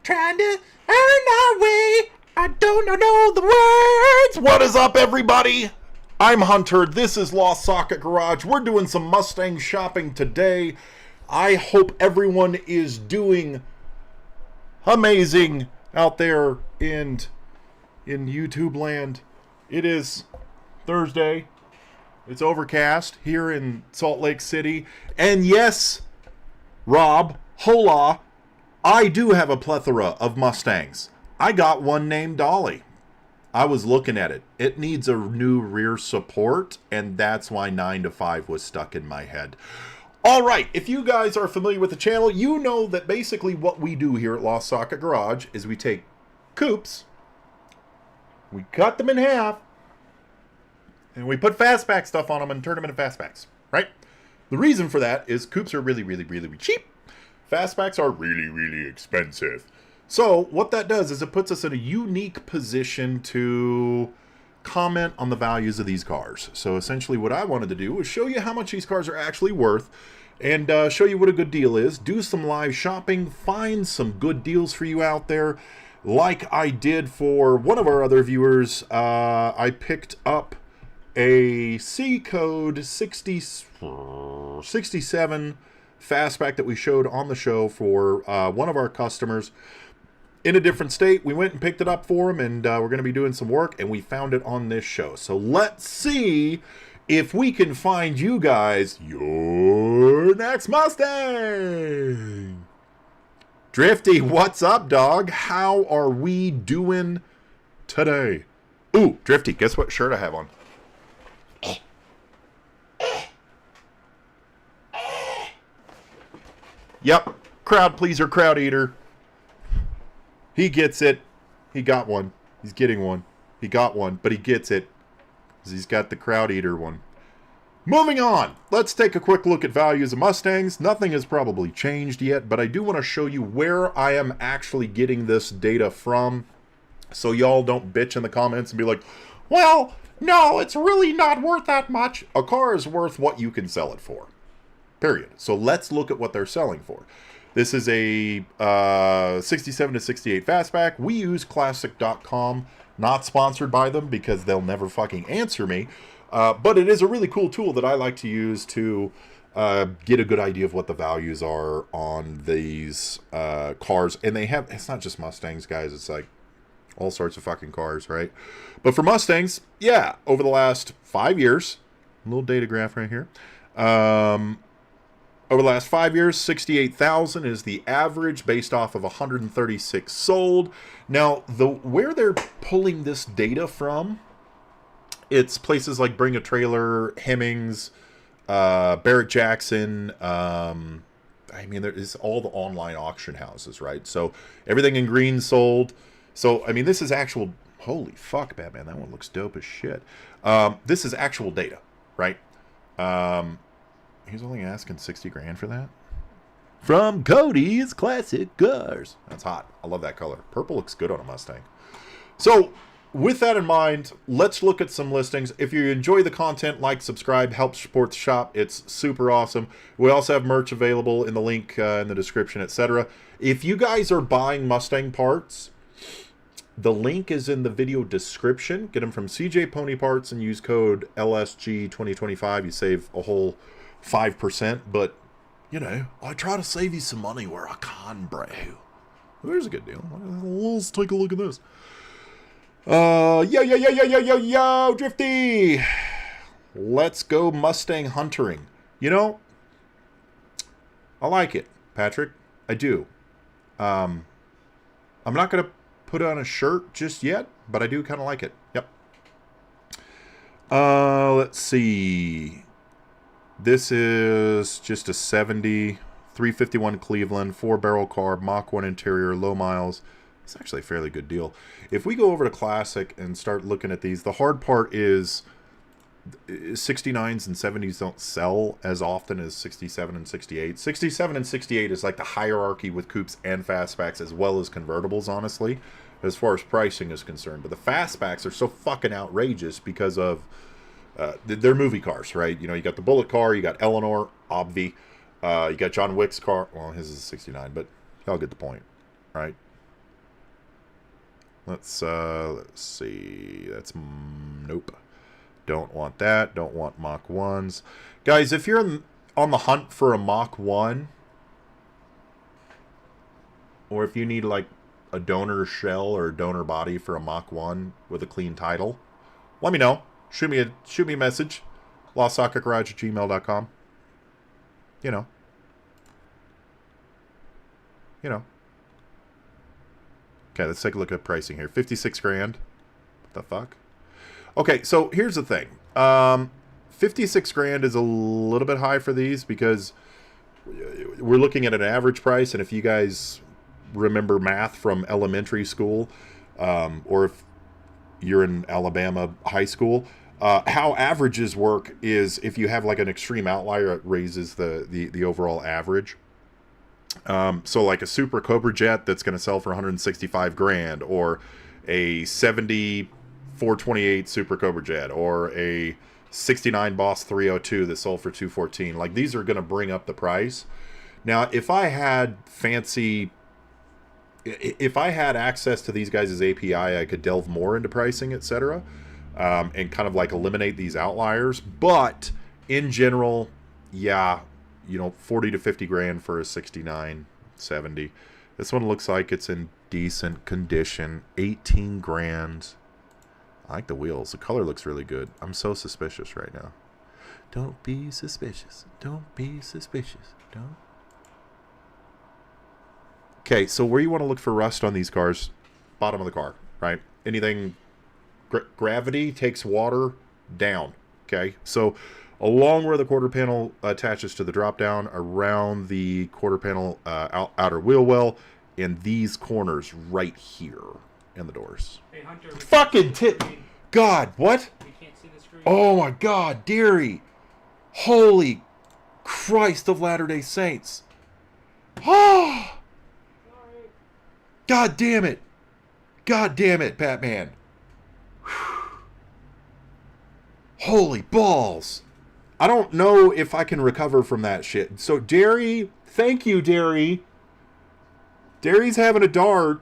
trying to earn our way. I don't know the words. What is up, everybody? I'm Hunter. This is Lost Socket Garage. We're doing some Mustang shopping today. I hope everyone is doing amazing out there in YouTube land. It is Thursday. It's overcast here in Salt Lake City. And yes, Rob, hola, I do have a plethora of Mustangs. I got one named Dolly. I was looking at it. It needs a new rear support, and that's why 9 to 5 was stuck in my head. All right, if you guys are familiar with the channel, you know that basically what we do here at Lost Socket Garage is we take coupes, we cut them in half, and we put fastback stuff on them and turn them into fastbacks, right? The reason for that is coupes are really cheap. Fastbacks are really expensive. So what that does is it puts us in a unique position to comment on the values of these cars. So essentially what I wanted to do was show you how much these cars are actually worth and show you what a good deal is, do some live shopping, find some good deals for you out there. Like I did for one of our other viewers, I picked up a C code 67 fastback that we showed on the show for one of our customers in a different state. We went and picked it up for him, and we're going to be doing some work, and we found it on this show. So let's see if we can find you guys your next Mustang. Drifty, what's up, dog? How are we doing today? Ooh, Drifty, guess what shirt I have on? Yep, crowd pleaser, crowd eater. He gets it. He got one. He's getting one. He got one, but he gets it because he's got the crowd eater one. Moving on, let's take a quick look at values of Mustangs. Nothing has probably changed yet, but I do want to show you where I am actually getting this data from, so y'all don't bitch in the comments and be like, well, no, it's really not worth that much. A car is worth what you can sell it for. Period. So let's look at what they're selling for. This is a 67 to 68 fastback. We use classic.com, not sponsored by them because they'll never fucking answer me. But it is a really cool tool that I like to use to get a good idea of what the values are on these cars. And they have, it's not just Mustangs, guys. It's like all sorts of fucking cars, right? But for Mustangs, yeah, over the last 5 years, a little data graph right here. Over the last 5 years, 68,000 is the average based off of 136 sold. Now, where they're pulling this data from, it's places like Bring a Trailer, Hemmings, Barrett-Jackson. I mean, there is all the online auction houses, right? So everything in green sold. So, I mean, this is actual, holy fuck, Batman, that one looks dope as shit. This is actual data, right? He's only asking 60 grand for that. From Cody's Classic Cars. That's hot. I love that color. Purple looks good on a Mustang. So, with that in mind, let's look at some listings. If you enjoy the content, like, subscribe, help support the shop. It's super awesome. We also have merch available in the link in the description, etc. If you guys are buying Mustang parts, the link is in the video description. Get them from CJ Pony Parts and use code LSG2025. You save a whole 5%, but you know, I try to save you some money where I can, bro. There's a good deal. Let's take a look at this. Yo, Drifty. Let's go Mustang huntering. You know, I like it, Patrick. I do. I'm not gonna put on a shirt just yet, but I do kind of like it. Yep. Let's see. This is just a 70, 351 Cleveland, 4-barrel carb, Mach 1 interior, low miles. It's actually a fairly good deal. If we go over to Classic and start looking at these, the hard part is 69s and 70s don't sell as often as 67 and 68. 67 and 68 is like the hierarchy with coupes and fastbacks as well as convertibles, honestly, as far as pricing is concerned. But the fastbacks are so fucking outrageous because of they're movie cars, right? You know, you got the Bullet car, you got Eleanor, you got John Wick's car. Well, his is a 69, but y'all get the point, right? Let's see. That's nope. Don't want that. Don't want Mach 1s. Guys, if you're on the hunt for a Mach 1, or if you need like a donor shell or a donor body for a Mach 1 with a clean title, let me know. Shoot me a message. LostSocketGarage@gmail.com. You know. Okay, let's take a look at pricing here. 56 grand. What the fuck? Okay, so here's the thing. 56 grand is a little bit high for these because we're looking at an average price, and if you guys remember math from elementary school, or if you're in Alabama high school, how averages work is if you have like an extreme outlier, it raises the overall average. So like a Super Cobra Jet that's going to sell for 165 grand, or a 70 428 Super Cobra Jet, or a 69 Boss 302 that sold for 214. Like, these are going to bring up the price. Now, if I had access to these guys' API, I could delve more into pricing, etc., and kind of like eliminate these outliers. But in general, yeah, 40 to 50 grand for a 69, 70. This one looks like it's in decent condition. 18 grand. I like the wheels. The color looks really good. I'm so suspicious right now. Don't be suspicious. Don't be suspicious. Don't. Okay, so where you want to look for rust on these cars, bottom of the car, right? Anything, gravity takes water down, okay? So along where the quarter panel attaches to the drop down, around the quarter panel outer wheel well, and these corners right here in the doors. Hey, Hunter, fucking tip. God, what? We can't see the screen. Oh my God, dearie. Holy Christ of Latter-day Saints. Oh. God damn it. God damn it, Batman. Holy balls. I don't know if I can recover from that shit. So, Derry, thank you, Derry. Derry's having a dart,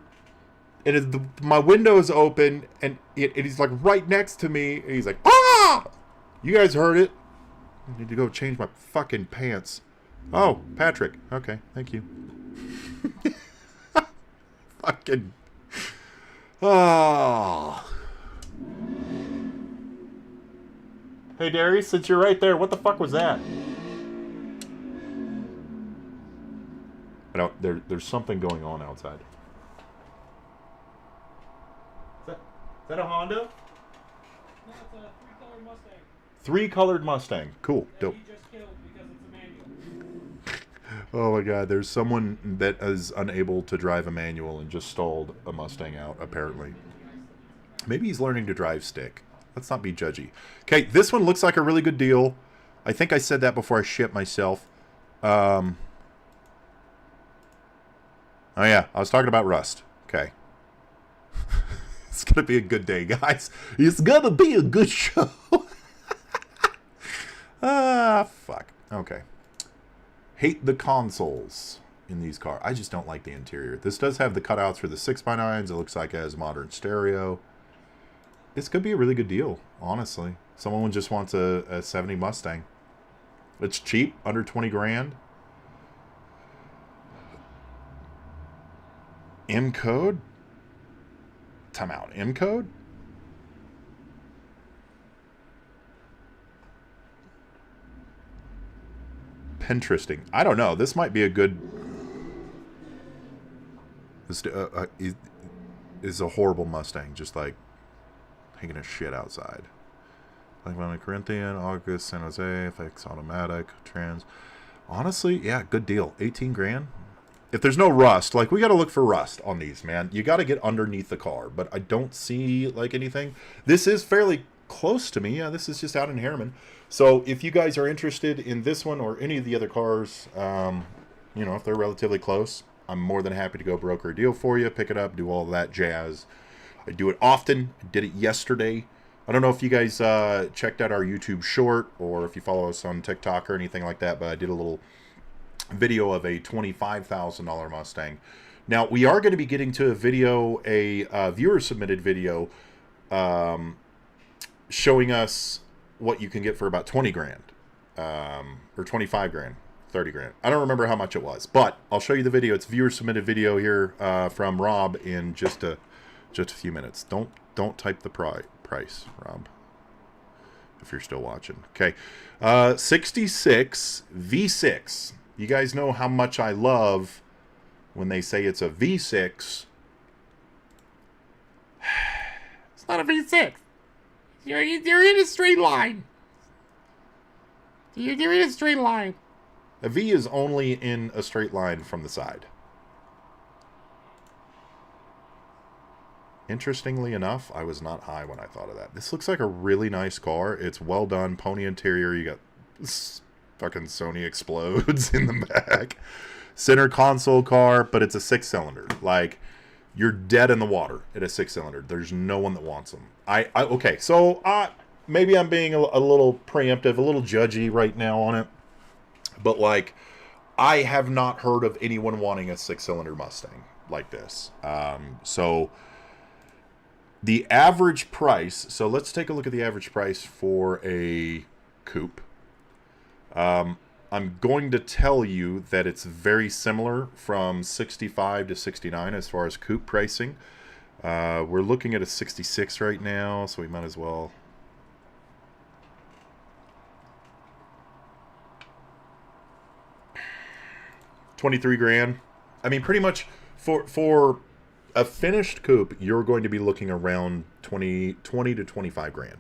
and my window's open, and he's like right next to me, and he's like, ah! You guys heard it. I need to go change my fucking pants. Oh, Patrick. Okay, thank you. Fucking. Oh. Hey, Darius, since you're right there, what the fuck was that? I don't. There's something going on outside. Is that a Honda? No, it's a three-colored Mustang. Three-colored Mustang. Cool. That Dope. he just killed because it's a manual. Oh my God, there's someone that is unable to drive a manual and just stalled a Mustang out, apparently. Maybe he's learning to drive stick. Let's not be judgy. Okay, this one looks like a really good deal. I think I said that before I shit myself. Oh yeah, I was talking about rust. Okay. It's going to be a good day, guys. It's going to be a good show. Fuck. Okay. Hate the consoles in these cars. I just don't like the interior. This does have the cutouts for the 6x9s. It looks like it has modern stereo. This could be a really good deal, honestly. Someone just wants a 70 Mustang. It's cheap, under 20 grand. M code? Time out. M code? Pinteresting. I don't know. This might be a good... This is a horrible Mustang, just like taking a shit outside. Like Mount Corinthian, August, San Jose, FX automatic, trans. Honestly, yeah, good deal. 18 grand. If there's no rust, like, we got to look for rust on these, man. You got to get underneath the car, but I don't see, like, anything. This is fairly close to me. Yeah, this is just out in Harriman. So if you guys are interested in this one or any of the other cars, you know, if they're relatively close, I'm more than happy to go broker a deal for you, pick it up, do all that jazz. I do it often. I did it yesterday. I don't know if you guys checked out our YouTube short or if you follow us on TikTok or anything like that, but I did a little video of a $25,000 Mustang Now, we are going to be getting to a video, a viewer-submitted video, showing us what you can get for about 20 grand, or 25 grand, 30 grand. I don't remember how much it was, but I'll show you the video. It's viewer-submitted video here from Rob in just a few minutes. Don't type the price, Rob, if you're still watching. Okay, 66 V6. You guys know how much I love when they say it's a V6. It's not a V6. You're in a straight line. You're in a straight line. A V is only in a straight line from the side. Interestingly enough, I was not high when I thought of that. This looks like a really nice car. It's well done. Pony interior. You got fucking Sony explodes in the back. Center console car, but it's a 6-cylinder. Like, you're dead in the water at a 6-cylinder. There's no one that wants them. Okay, so maybe I'm being a little preemptive, a little judgy right now on it. But, like, I have not heard of anyone wanting a 6-cylinder Mustang like this. So the average price, so let's take a look at the average price for a coupe. I'm going to tell you that it's very similar from 65 to 69 as far as coupe pricing. We're looking at a 66 right now, so we might as well. $23 grand. I mean, pretty much for a finished coupe, you're going to be looking around 20 to 25 grand.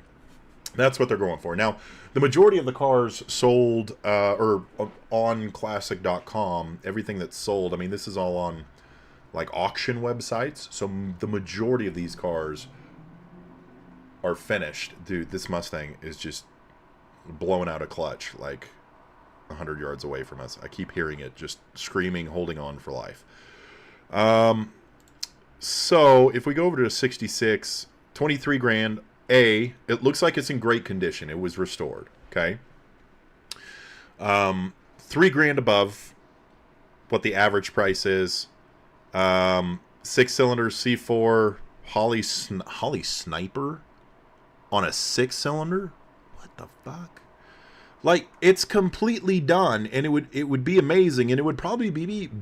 That's what they're going for. Now, the majority of the cars sold or on classic.com, everything that's sold, I mean, this is all on like auction websites. So the majority of these cars are finished. Dude, this Mustang is just blowing out a clutch like 100 yards away from us. I keep hearing it just screaming, holding on for life. So if we go over to a 66, 23 grand, it looks like it's in great condition. It was restored. Okay. 3 grand above what the average price is. 6-cylinder C4 Holly Sniper on a 6-cylinder. What the fuck? Like, it's completely done, and it would be amazing, and it would probably be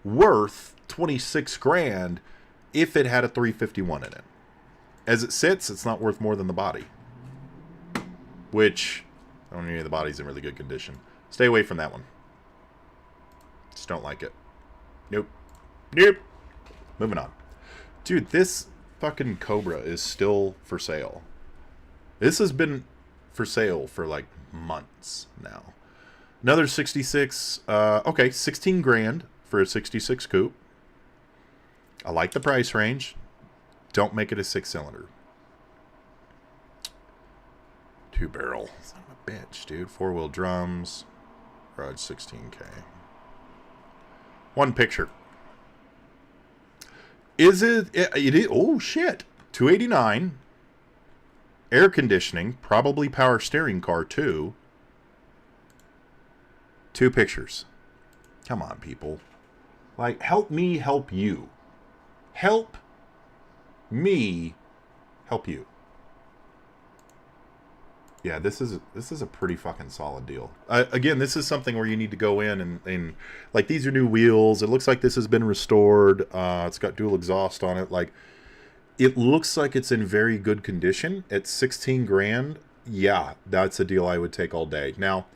worth 26 grand if it had a 351 in it. As it sits, it's not worth more than the body, which I don't know, any of the body's in really good condition. Stay away from that one. Just don't like it. Nope. Moving on. Dude, this fucking Cobra is still for sale. This has been for sale for like months now. Another 66, okay, 16 grand for a 66 coupe. I like the price range. Don't make it a 6-cylinder. 2-barrel. Son of a bitch, dude. 4-wheel drums. Garage 16K. One picture. It is, oh shit. 289. Air conditioning. Probably power steering car too. 2 pictures. Come on, people. Like, help me help you. Help me help you. Yeah, this is a pretty fucking solid deal. Again, this is something where you need to go in and like, these are new wheels. It looks like this has been restored. It's got dual exhaust on it. Like, it looks like it's in very good condition. At 16 grand, yeah, that's a deal I would take all day. Now,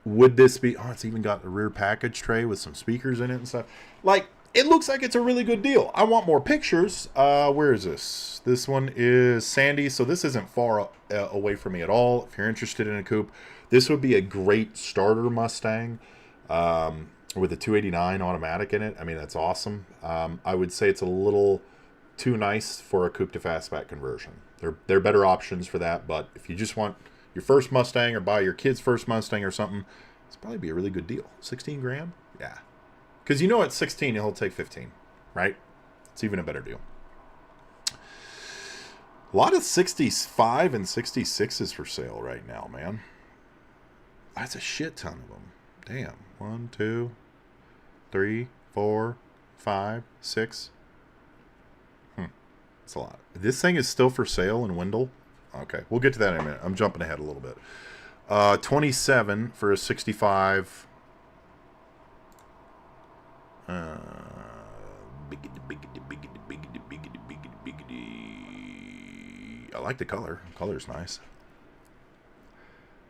would this be... Oh, it's even got a rear package tray with some speakers in it and stuff. Like, it looks like it's a really good deal. I want more pictures. Where is this? This one is Sandy, so this isn't far away from me at all. If you're interested in a coupe, this would be a great starter Mustang with a 289 automatic in it. I mean, that's awesome. I would say it's a little too nice for a coupe-to-fastback conversion. There are better options for that, but if you just want your first Mustang or buy your kid's first Mustang or something, it's probably be a really good deal. 16 grand? Yeah. Because you know at 16 he'll take 15, right? It's even a better deal. A lot of 65 and 66s for sale right now, man. That's a shit ton of them. Damn. 1, 2, 3, 4, 5, 6. That's a lot. This thing is still for sale in Wendell. Okay, we'll get to that in a minute. I'm jumping ahead a little bit. 27 for a 65. I like the color. Color's nice.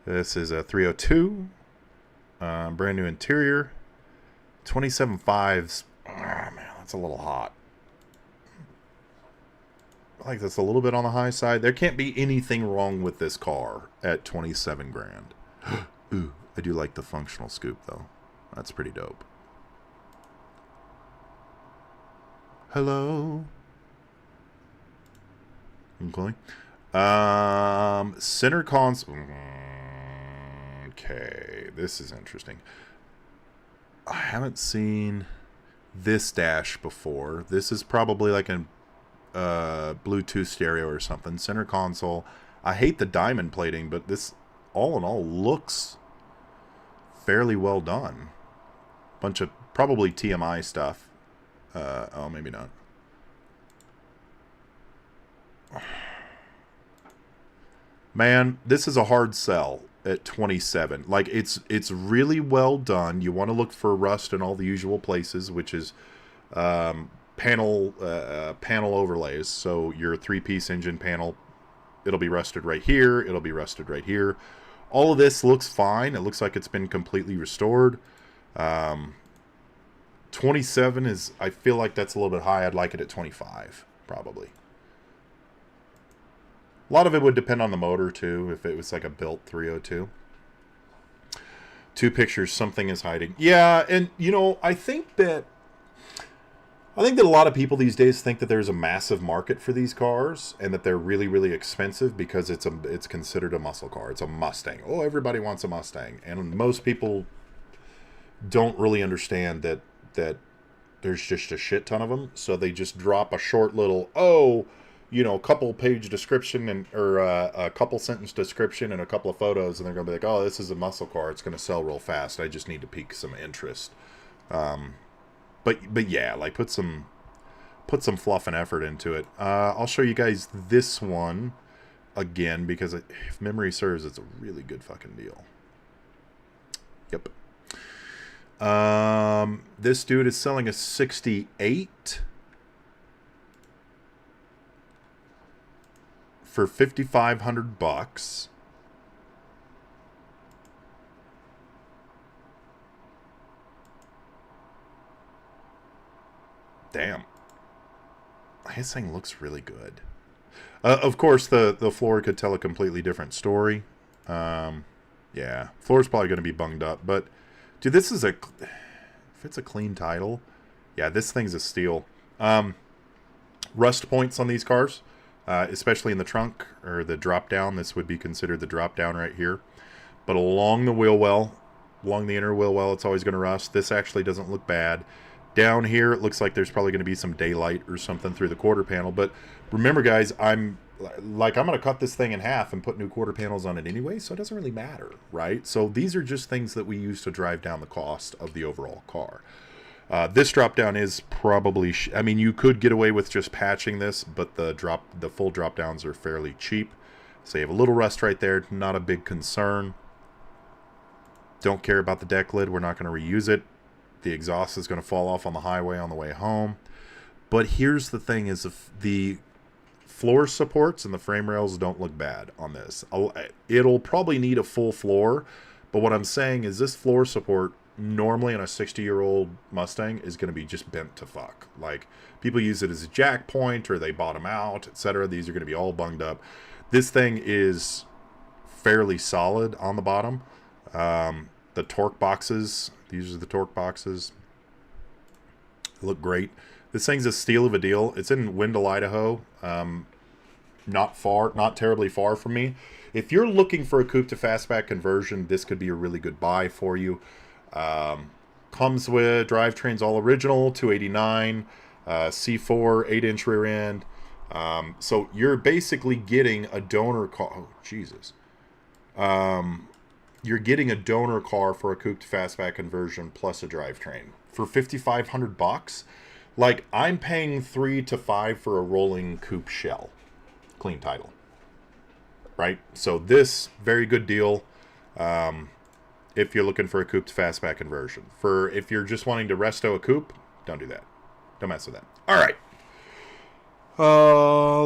This is a 302. Brand new interior. 27.5s. Man, that's a little hot. I think that's a little bit on the high side. There can't be anything wrong with this car at 27 grand. Ooh, I do like the functional scoop though. That's pretty dope. Hello. Okay. Center console. Okay, this is interesting. I haven't seen this dash before. This is probably like a Bluetooth stereo or something. Center console. I hate the diamond plating, but this all in all looks fairly well done. Bunch of probably TMI stuff. Oh, maybe not. Man, this is a hard sell at 27. Like, it's really well done. You want to look for rust in all the usual places, which is panel overlays. So your 3-piece engine panel, it'll be rusted right here. It'll be rusted right here. All of this looks fine. It looks like it's been completely restored. 27 is, I feel like that's a little bit high. I'd like it at 25, probably. A lot of it would depend on the motor, too, if it was like a built 302. 2 pictures, something is hiding. Yeah, and, you know, I think that a lot of people these days think that there's a massive market for these cars and that they're really, really expensive because it's considered a muscle car. It's a Mustang. Oh, everybody wants a Mustang. And most people don't really understand that there's just a shit ton of them. So they just drop a short little, couple page description or a couple sentence description and a couple of photos, and they're going to be like, oh, this is a muscle car. It's going to sell real fast. I just need to pique some interest. But yeah, like put some fluff and effort into it. I'll show you guys this one again because if memory serves, it's a really good fucking deal. Yep. This dude is selling a 68 for $5,500. Damn. His thing looks really good. Of course, the floor could tell a completely different story. Yeah, floor's probably going to be bunged up. But, dude, this is if it's a clean title, yeah, this thing's a steal. Rust points on these cars, especially in the trunk or the drop down. This would be considered the drop down right here. But along the wheel well, along the inner wheel well, it's always going to rust. This actually doesn't look bad. Down here, it looks like there's probably going to be some daylight or something through the quarter panel. But remember, guys, I'm going to cut this thing in half and put new quarter panels on it anyway, so it doesn't really matter, right? So these are just things that we use to drive down the cost of the overall car. This drop down is probably, I mean, you could get away with just patching this, but the full drop downs are fairly cheap. So you have a little rust right there, not a big concern. Don't care about the deck lid. We're not going to reuse it. The exhaust is going to fall off on the highway on the way home. But here's the thing is the floor supports and the frame rails don't look bad on this. It'll probably need a full floor. But what I'm saying is this floor support normally on a 60-year-old Mustang is going to be just bent to fuck. Like, people use it as a jack point or they bottom out, etc. These are going to be all bunged up. This thing is fairly solid on the bottom. The torque boxes, these are the torque boxes. Look great. This thing's a steal of a deal. It's in Wendell, Idaho. Not terribly far from me. If you're looking for a coupe-to-fastback conversion, this could be a really good buy for you. Comes with drivetrains all original, 289, C4, 8-inch rear end. So you're basically getting a donor car. Oh, Jesus. you're getting a donor car for a coupe-to-fastback conversion plus a drivetrain for $5,500. Like, I'm paying 3 to 5 for a rolling coupe shell, clean title, right? So this, very good deal. If you're looking for a coupe-to-fastback conversion. If you're just wanting to resto a coupe, don't do that. Don't mess with that. All right.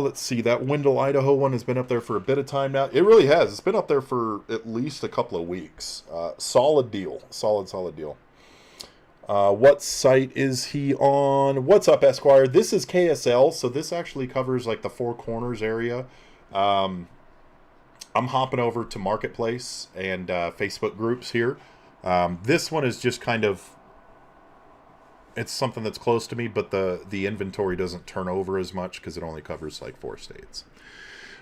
Let's see. That Wendell, Idaho one has been up there for a bit of time now. It really has. It's been up there for at least a couple of weeks. Solid deal. Solid deal. What site is he on? What's up, Esquire? This is KSL, so this actually covers like the Four Corners area. I'm hopping over to Marketplace and Facebook groups here. This one is just kind of, it's something that's close to me, but the inventory doesn't turn over as much because it only covers like 4 states.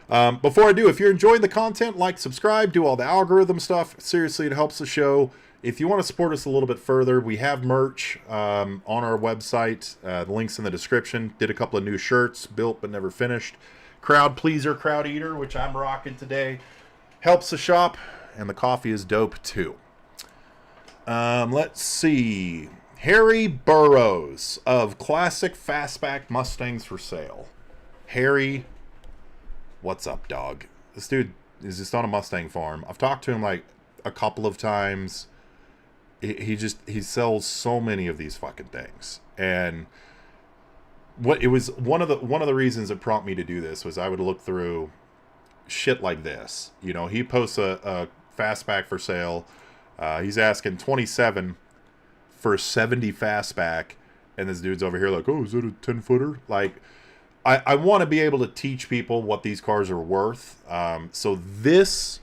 Before I do, if you're enjoying the content, like, subscribe, do all the algorithm stuff. Seriously, it helps the show. If you want to support us a little bit further, we have merch on our website. The link's in the description. Did a couple of new shirts, built but never finished. Crowd Pleaser, Crowd Eater, which I'm rocking today. Helps the shop, and the coffee is dope too. Let's see. Harry Burrows of Classic Fastback Mustangs for sale. Harry, what's up, dog? This dude is just on a Mustang farm. I've talked to him like a couple of times. He sells so many of these fucking things. And what it was one of the reasons that prompted me to do this was I would look through shit like this. You know, he posts a fastback for sale. He's asking 27 for a 70 fastback, and this dude's over here like, oh, is that a 10-footer? Like, I want to be able to teach people what these cars are worth. So this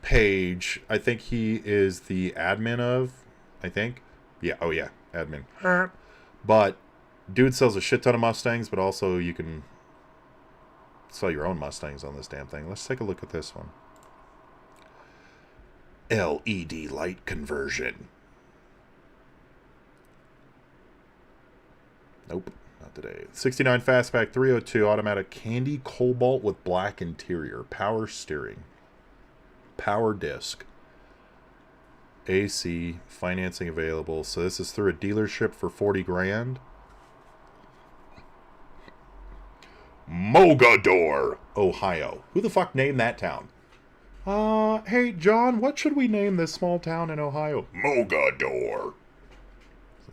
page, I think he is the admin of, I think. Yeah, oh yeah, admin. But dude sells a shit ton of Mustangs, but also you can sell your own Mustangs on this damn thing. Let's take a look at this one. LED light conversion. Nope, not today. 69 fastback, 302 automatic candy cobalt with black interior, power steering, power disc, AC, financing available. So this is through a dealership for 40 grand. Mogador, Ohio. Who the fuck named that town? Hey, John, what should we name this small town in Ohio? Mogador.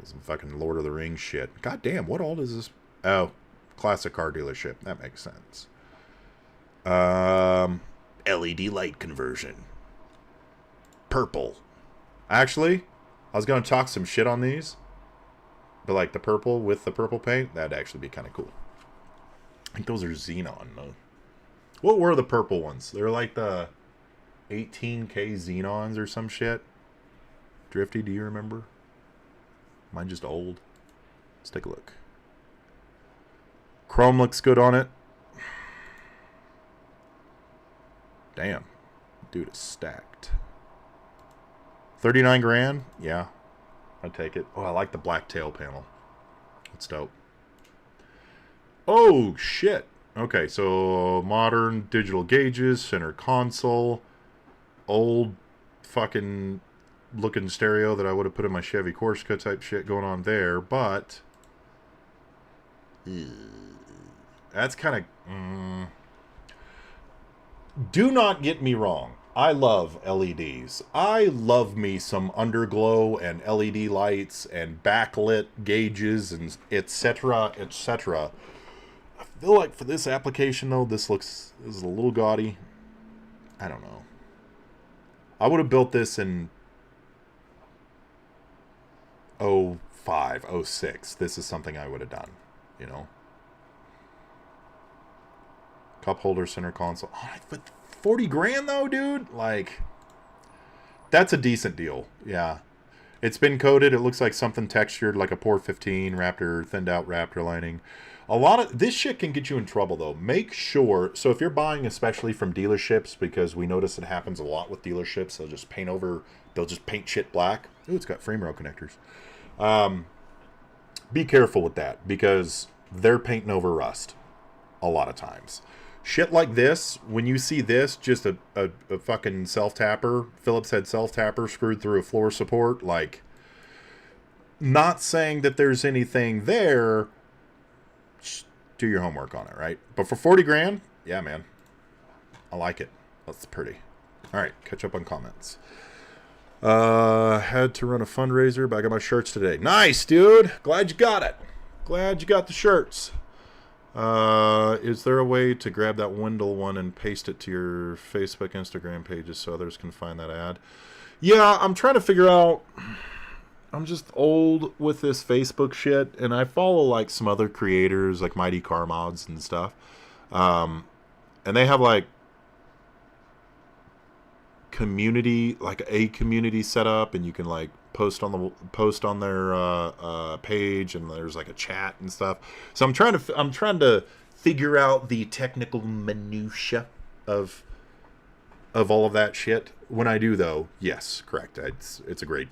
Some fucking Lord of the Rings shit. God damn, what all is this? Oh, classic car dealership. That makes sense. LED light conversion. Purple. Actually, I was going to talk some shit on these. But like the purple with the purple paint, that'd actually be kind of cool. I think those are xenon, though. What were the purple ones? They're like the 18K xenons or some shit. Drifty, do you remember? Mine just old. Let's take a look. Chrome looks good on it. Damn. Dude is stacked. 39 grand? Yeah. I'd take it. Oh, I like the black tail panel. It's dope. Oh, shit. Okay, so modern digital gauges, center console, old fucking looking stereo that I would have put in my Chevy Corsica type shit going on there, but that's kind of do not get me wrong, I love LEDs. I love me some underglow and LED lights and backlit gauges and etc. etc. I feel like for this application though, this is a little gaudy. I don't know. I would have built this in 05, 06. This is something I would have done, you know. Cup holder, center console. Oh, but 40 grand though, dude. Like, that's a decent deal. Yeah. It's been coated. It looks like something textured, like a Port 15 Raptor, thinned out Raptor lining. A lot of this shit can get you in trouble though. Make sure, so if you're buying especially from dealerships, because we notice it happens a lot with dealerships, they'll just paint shit black. Ooh, it's got frame rail connectors. Be careful with that because they're painting over rust a lot of times. Shit like this, when you see this, just a fucking self-tapper, Phillips head self-tapper screwed through a floor support, like, not saying that there's anything there, just do your homework on it, right? But for 40 grand, yeah, man, I like it. That's pretty. All right, catch up on comments. Had to run a fundraiser, but I got my shirts today. Nice, dude. Glad you got it. Glad you got the shirts. Is there a way to grab that Wendell one and paste it to your Facebook, Instagram pages so others can find that ad? Yeah, I'm trying to figure out. I'm just old with this Facebook shit, and I follow like some other creators like Mighty Car Mods and stuff. And they have like community, like a community set up, and you can like post on their page, and there's like a chat and stuff. So I'm trying to figure out the technical minutia of all of that shit. When I do, though, yes, correct. It's a great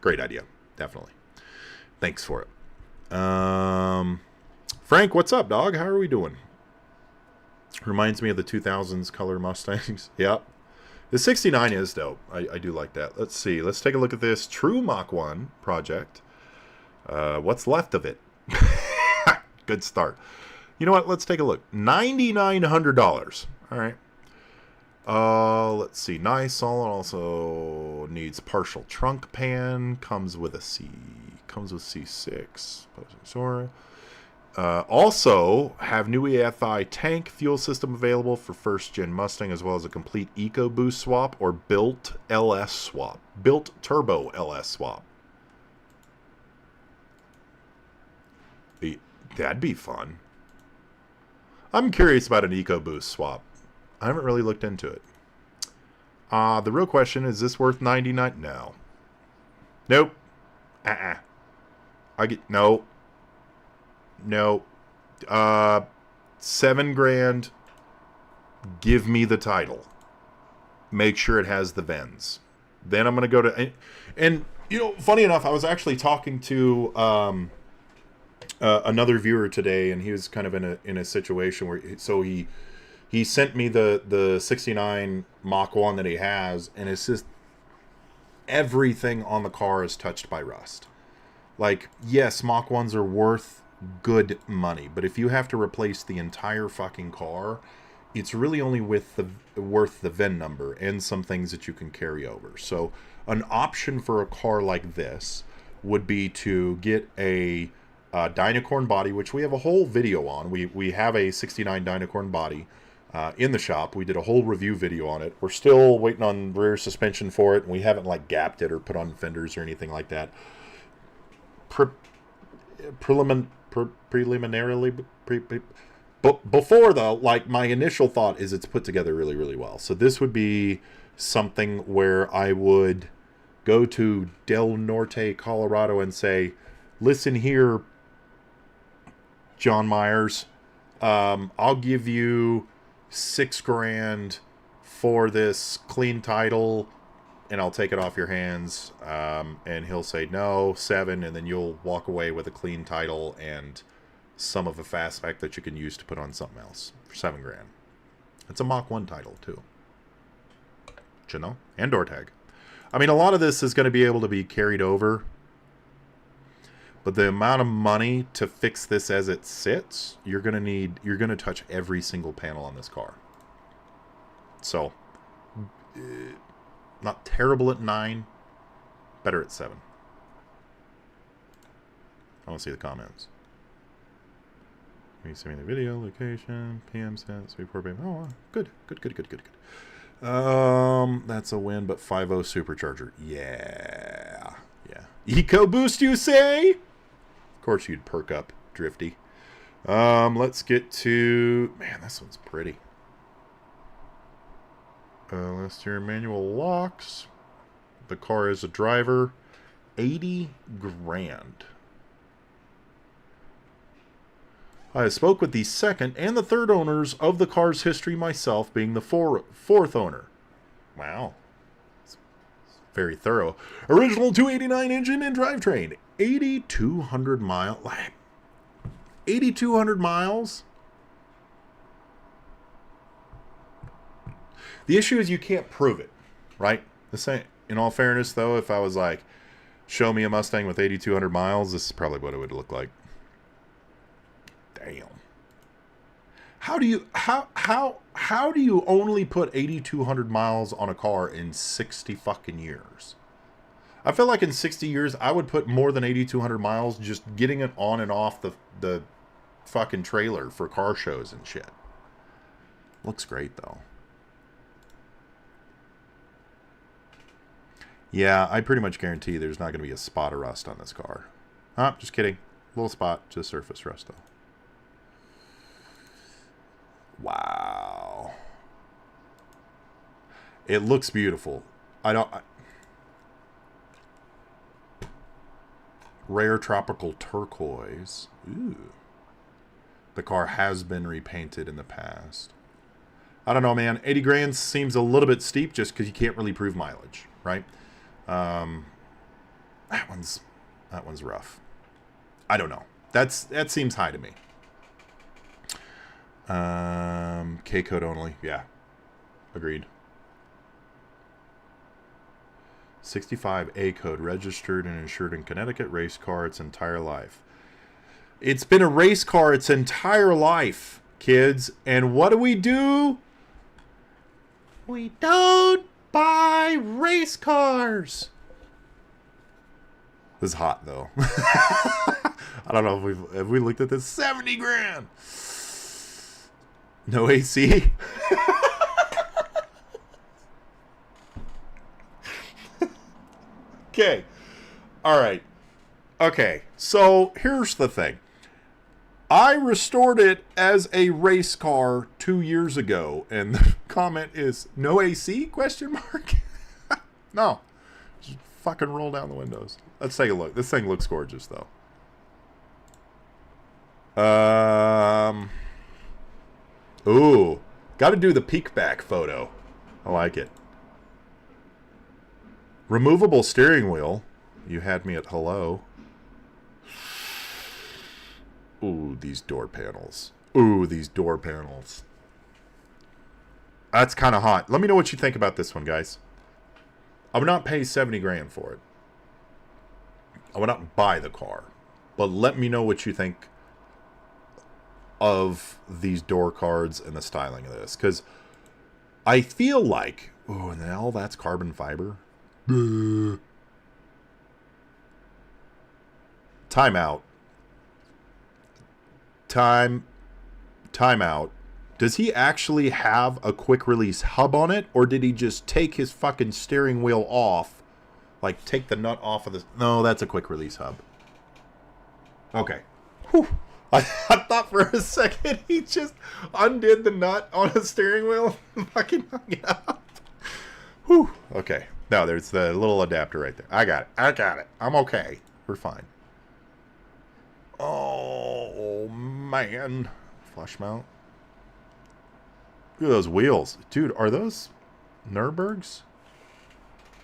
idea, definitely. Thanks for it. Frank, what's up, dog? How are we doing? Reminds me of the 2000s color Mustangs. Yep. The 69 is dope. I do like that. Let's see. Let's take a look at this true Mach 1 project. What's left of it? Good start. You know what? Let's take a look. $9,900. All right. Let's see. Nice. Also needs partial trunk pan. Comes with a C. Comes with C6. Sorry. Also have new EFI tank fuel system available for first gen Mustang, as well as a complete EcoBoost swap or built LS swap. Built turbo LS swap. That'd be fun. I'm curious about an EcoBoost swap. I haven't really looked into it. The real question is this worth $99? No. Nope. I get no. No. $7,000. Give me the title. Make sure it has the VINs. Then I'm going to go to... And, you know, funny enough, I was actually talking to another viewer today, and he was kind of in a situation where... So he sent me the 69 Mach 1 that he has, and it's just... Everything on the car is touched by rust. Like, yes, Mach 1s are worth good money, but if you have to replace the entire fucking car, it's really only worth the VIN number and some things that you can carry over. So an option for a car like this would be to get a Dynacorn body, which we have a whole video on. We have a 69 Dynacorn body in the shop. We did a whole review video on it. We're still waiting on rear suspension for it, and we haven't like gapped it or put on fenders or anything like that. Preliminarily, but before though, like my initial thought is it's put together really, really well. So this would be something where I would go to Del Norte, Colorado, and say, "Listen here, John Myers, I'll give you $6,000 for this clean title, and I'll take it off your hands." And he'll say, no, 7, and then you'll walk away with a clean title and some of a fastback that you can use to put on something else for $7,000. It's a Mach 1 title, too. You know? And door tag. I mean, a lot of this is going to be able to be carried over, but the amount of money to fix this as it sits, you're going to touch every single panel on this car. So, not terrible at 9, better at 7. I want to see the comments. You send me the video, location, PM sense, 4PM. Oh, good. That's a win, but 5.0 supercharger. Yeah. EcoBoost, you say? Of course you'd perk up, Drifty. Let's get to... Man, this one's pretty. Last year, manual locks. The car is a driver. $80,000. I spoke with the second and the third owners of the car's history, myself being the fourth owner. Wow. It's very thorough. Original 289 engine and drivetrain. 8,200 miles. 8,200 miles? The issue is you can't prove it, right? This ain't, in all fairness, though, if I was like, show me a Mustang with 8,200 miles, this is probably what it would look like. Damn. How do you only put 8,200 miles on a car in 60 fucking years? I feel like in 60 years I would put more than 8,200 miles just getting it on and off the fucking trailer for car shows and shit. Looks great though. Yeah, I pretty much guarantee there's not going to be a spot of rust on this car. Ah, just kidding. Little spot, just surface rust though. Wow. It looks beautiful. Rare tropical turquoise. Ooh. The car has been repainted in the past. I don't know, man. 80 grand seems a little bit steep just because you can't really prove mileage, right? That one's rough. I don't know. That seems high to me. K code only. Yeah. Agreed. 65 A code, registered and insured in Connecticut, race car its entire life. It's been a race car its entire life, kids. And what do? We don't buy race cars. This is hot though. I don't know if have we looked at this. 70 grand. No AC. Okay. All right. Okay. So here's the thing. I restored it as a race car 2 years ago, and the comment is no AC? Question mark. No. Just fucking roll down the windows. Let's take a look. This thing looks gorgeous though. Ooh. Got to do the peek back photo. I like it. Removable steering wheel. You had me at hello. Ooh, these door panels. Ooh, these door panels. That's kind of hot. Let me know what you think about this one, guys. I would not pay 70 grand for it. I would not buy the car. But let me know what you think of these door cards and the styling of this. Because I feel like... Ooh, and all that's carbon fiber. Time out. Time out. Does he actually have a quick release hub on it, or did he just take his fucking steering wheel off, like take the nut off of the... No, that's a quick release hub. Okay. Whew. I thought for a second he just undid the nut on his steering wheel and fucking hung it up. Whew. Okay. No, there's the little adapter right there. I got it. I'm okay. We're fine. Oh, man. Flush mount. Look at those wheels. Dude, are those Nürburg's?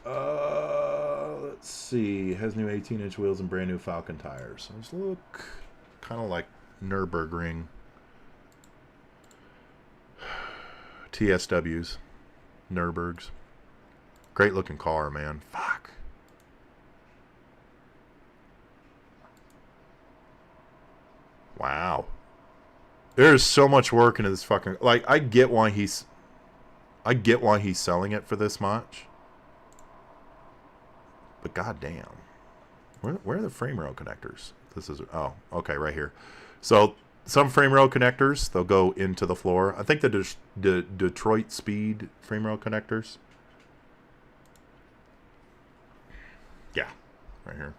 Let's see. It has new 18-inch wheels and brand new Falcon tires. Those look kind of like Nürburgring. TSWs. Nürburg's. Great looking car, man. Fuck. Wow. There's so much work into this fucking... Like, I get why he's selling it for this much. But goddamn. Where are the frame rail connectors? This is... Oh, okay, right here. So, some frame rail connectors, they'll go into the floor. I think the Detroit Speed frame rail connectors. Yeah, right here.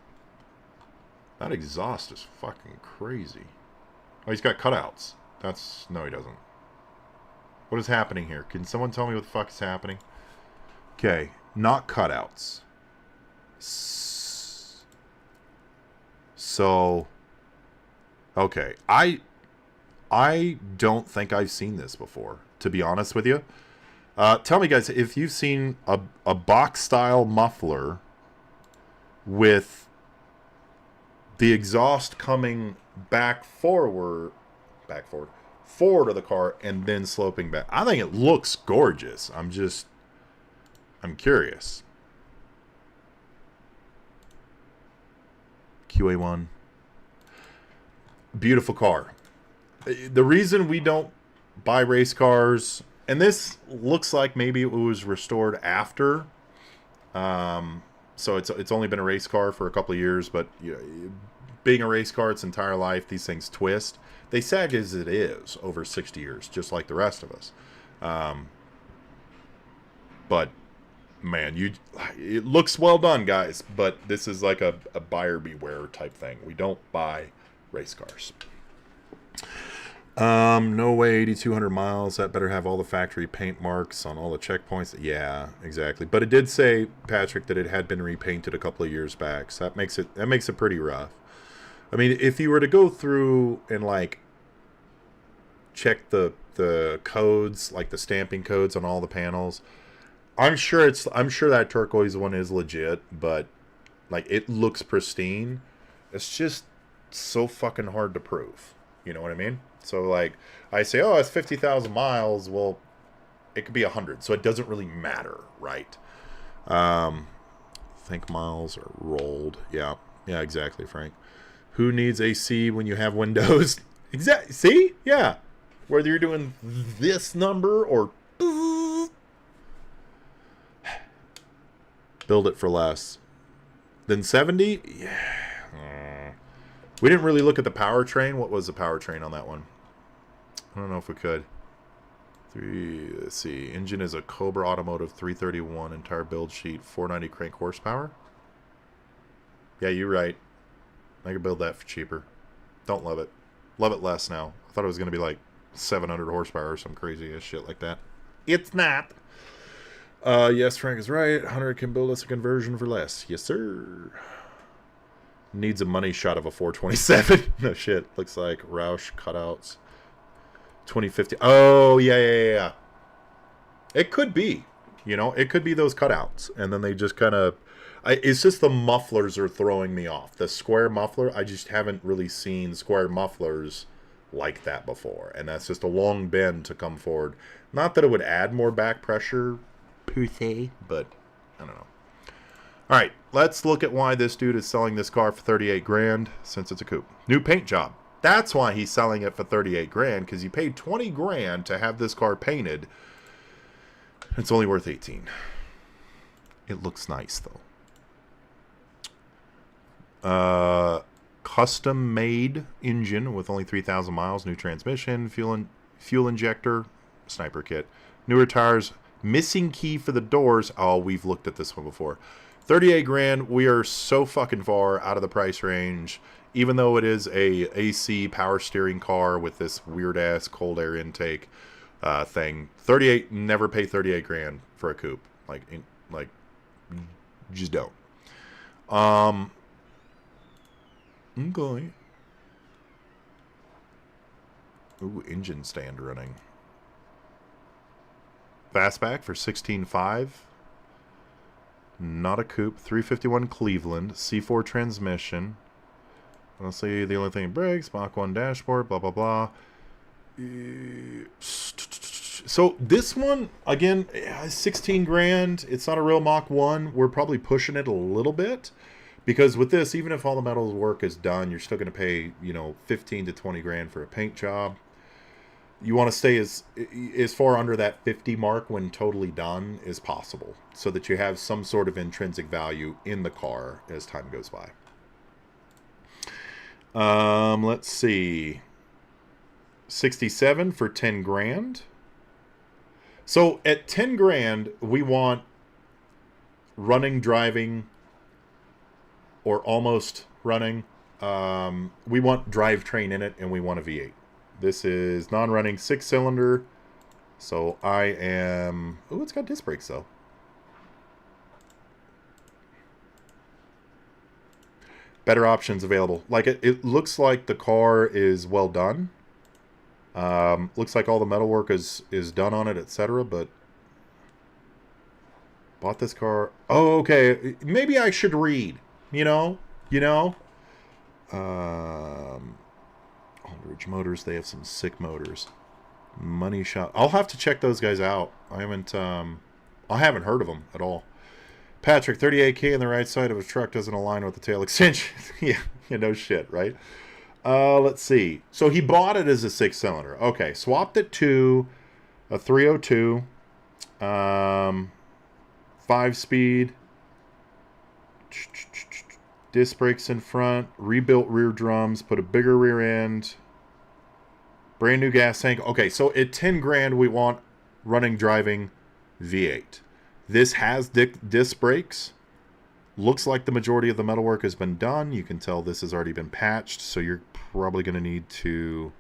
That exhaust is fucking crazy. Oh, he's got cutouts. That's... No, he doesn't. What is happening here? Can someone tell me what the fuck is happening? Okay, not cutouts. So... Okay, I don't think I've seen this before, to be honest with you. Tell me, guys, if you've seen a box-style muffler with the exhaust coming back forward, forward of the car and then sloping back. I think it looks gorgeous. I'm curious. QA1. Beautiful car. The reason we don't buy race cars, and this looks like maybe it was restored after, so it's only been a race car for a couple of years, but you know, being a race car its entire life, these things twist. They sag as it is over 60 years, just like the rest of us. But man, it looks well done, guys, but this is like a buyer beware type thing. We don't buy race cars. No way, 8,200 miles. That better have all the factory paint marks on all the checkpoints. Yeah, exactly. But it did say, Patrick, that it had been repainted a couple of years back, so that makes it pretty rough. I mean, if you were to go through and like check the codes, like the stamping codes on all the panels, I'm sure that turquoise one is legit, but like it looks pristine. It's just so fucking hard to prove. You know what I mean? So like I say, oh, it's 50,000 miles. Well, it could be 100, so it doesn't really matter, right? Think miles are rolled. Yeah, exactly, Frank. Who needs AC when you have windows? Exactly. See? Yeah. Whether you're doing this number or build it for less than 70. Yeah. We didn't really look at the powertrain. What was the powertrain on that one? I don't know if we could. Let's see. Engine is a Cobra Automotive 331. Entire build sheet 490 crank horsepower. Yeah, you're right. I could build that for cheaper. Don't love it. Love it less now. I thought it was going to be like 700 horsepower or some crazy ass shit like that. It's not. Yes, Frank is right. 100 can build us a conversion for less. Yes, sir. Needs a money shot of a 427. No shit. Looks like Roush cutouts. 2050. Oh, yeah. It could be. You know, it could be those cutouts. And then they just kind of... it's just the mufflers are throwing me off. The square muffler, I just haven't really seen square mufflers like that before. And that's just a long bend to come forward. Not that it would add more back pressure, per se, but I don't know. All right, let's look at why this dude is selling this car for 38 grand since it's a coupe. New paint job. That's why he's selling it for 38 grand, because he paid 20 grand to have this car painted. It's only worth 18. It looks nice, though. Custom made engine with only 3,000 miles, new transmission, fuel injector, sniper kit, newer tires, missing key for the doors. Oh, we've looked at this one before. 38 grand. We are so fucking far out of the price range, even though it is a AC power steering car with this weird ass cold air intake thing. 38. Never pay 38 grand for a coupe. Like just don't. Okay. Ooh, engine stand running. Fastback for 16.5. Not a coupe. 351 Cleveland. C4 transmission. Honestly, the only thing brakes. Mach 1 dashboard. Blah, blah, blah. So this one, again, 16 grand. It's not a real Mach 1. We're probably pushing it a little bit. Because with this, even if all the metal work is done, you're still going to pay, 15 to 20 grand for a paint job. You want to stay as far under that 50 mark when totally done as possible, so that you have some sort of intrinsic value in the car as time goes by. Let's see. 67 for 10 grand. So at 10 grand, we want running, driving, or almost running. We want drivetrain in it, and we want a V8. This is non-running 6-cylinder. So I am... Oh, it's got disc brakes, though. Better options available. Like, it looks like the car is well done. Looks like all the metalwork is done on it, etc. But... Bought this car... Oh, okay. Maybe I should read. Aldridge Motors, they have some sick motors. Money Shop. I'll have to check those guys out. I haven't heard of them at all. Patrick, 38K on the right side of a truck doesn't align with the tail extension. Yeah, no shit, right? Let's see. So he bought it as a 6-cylinder. Okay, swapped it to a 302, 5-speed, disc brakes in front, rebuilt rear drums, put a bigger rear end, brand new gas tank. Okay, so at 10 grand we want running driving V8. This has disc brakes. Looks like the majority of the metalwork has been done. You can tell this has already been patched, so you're probably going to need to...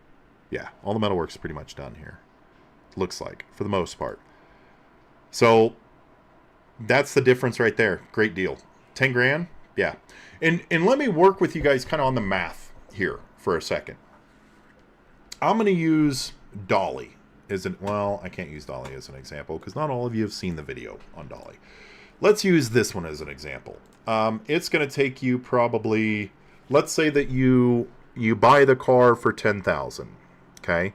Yeah, all the metalwork's pretty much done here. Looks like, for the most part. So, that's the difference right there. Great deal. 10 grand? Yeah. And let me work with you guys kind of on the math here for a second. I'm going to use Dolly. Well, I can't use Dolly as an example because not all of you have seen the video on Dolly. Let's use this one as an example. It's going to take you probably, let's say that you buy the car for $10,000. Okay,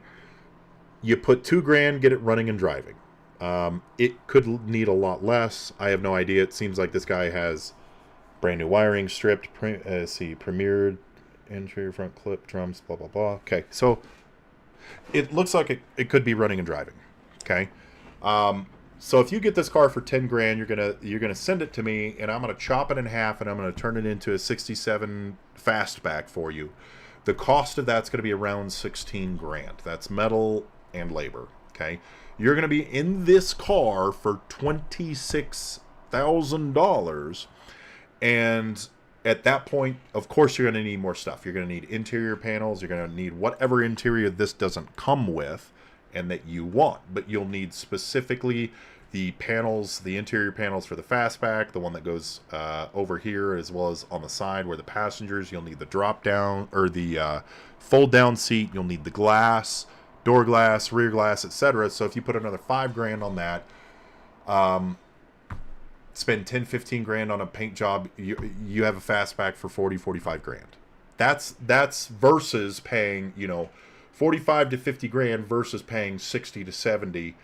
you put $2 grand, get it running and driving. It could need a lot less. I have no idea. It seems like this guy has brand new wiring, stripped. Premiered interior front clip drums, blah blah blah. Okay, so it looks like it could be running and driving. Okay. So if you get this car for 10 grand, you're gonna send it to me, and I'm gonna chop it in half, and I'm gonna turn it into a 67 fastback for you. The cost of that's gonna be around 16 grand. That's metal and labor. Okay. You're gonna be in this car for $26,000, and at that point, of course, you're going to need more stuff. You're going to need interior panels. You're going to need whatever interior this doesn't come with and that you want. But you'll need specifically the panels, the interior panels for the fastback, the one that goes over here as well as on the side where the passengers. You'll need the drop down or the fold down seat. You'll need the glass, door glass, rear glass, etc. So if you put another 5 grand on that, spend 10-15 grand on a paint job, you have a fastback for 40-45 grand. That's versus paying 45 to 50 grand versus paying 60 to 70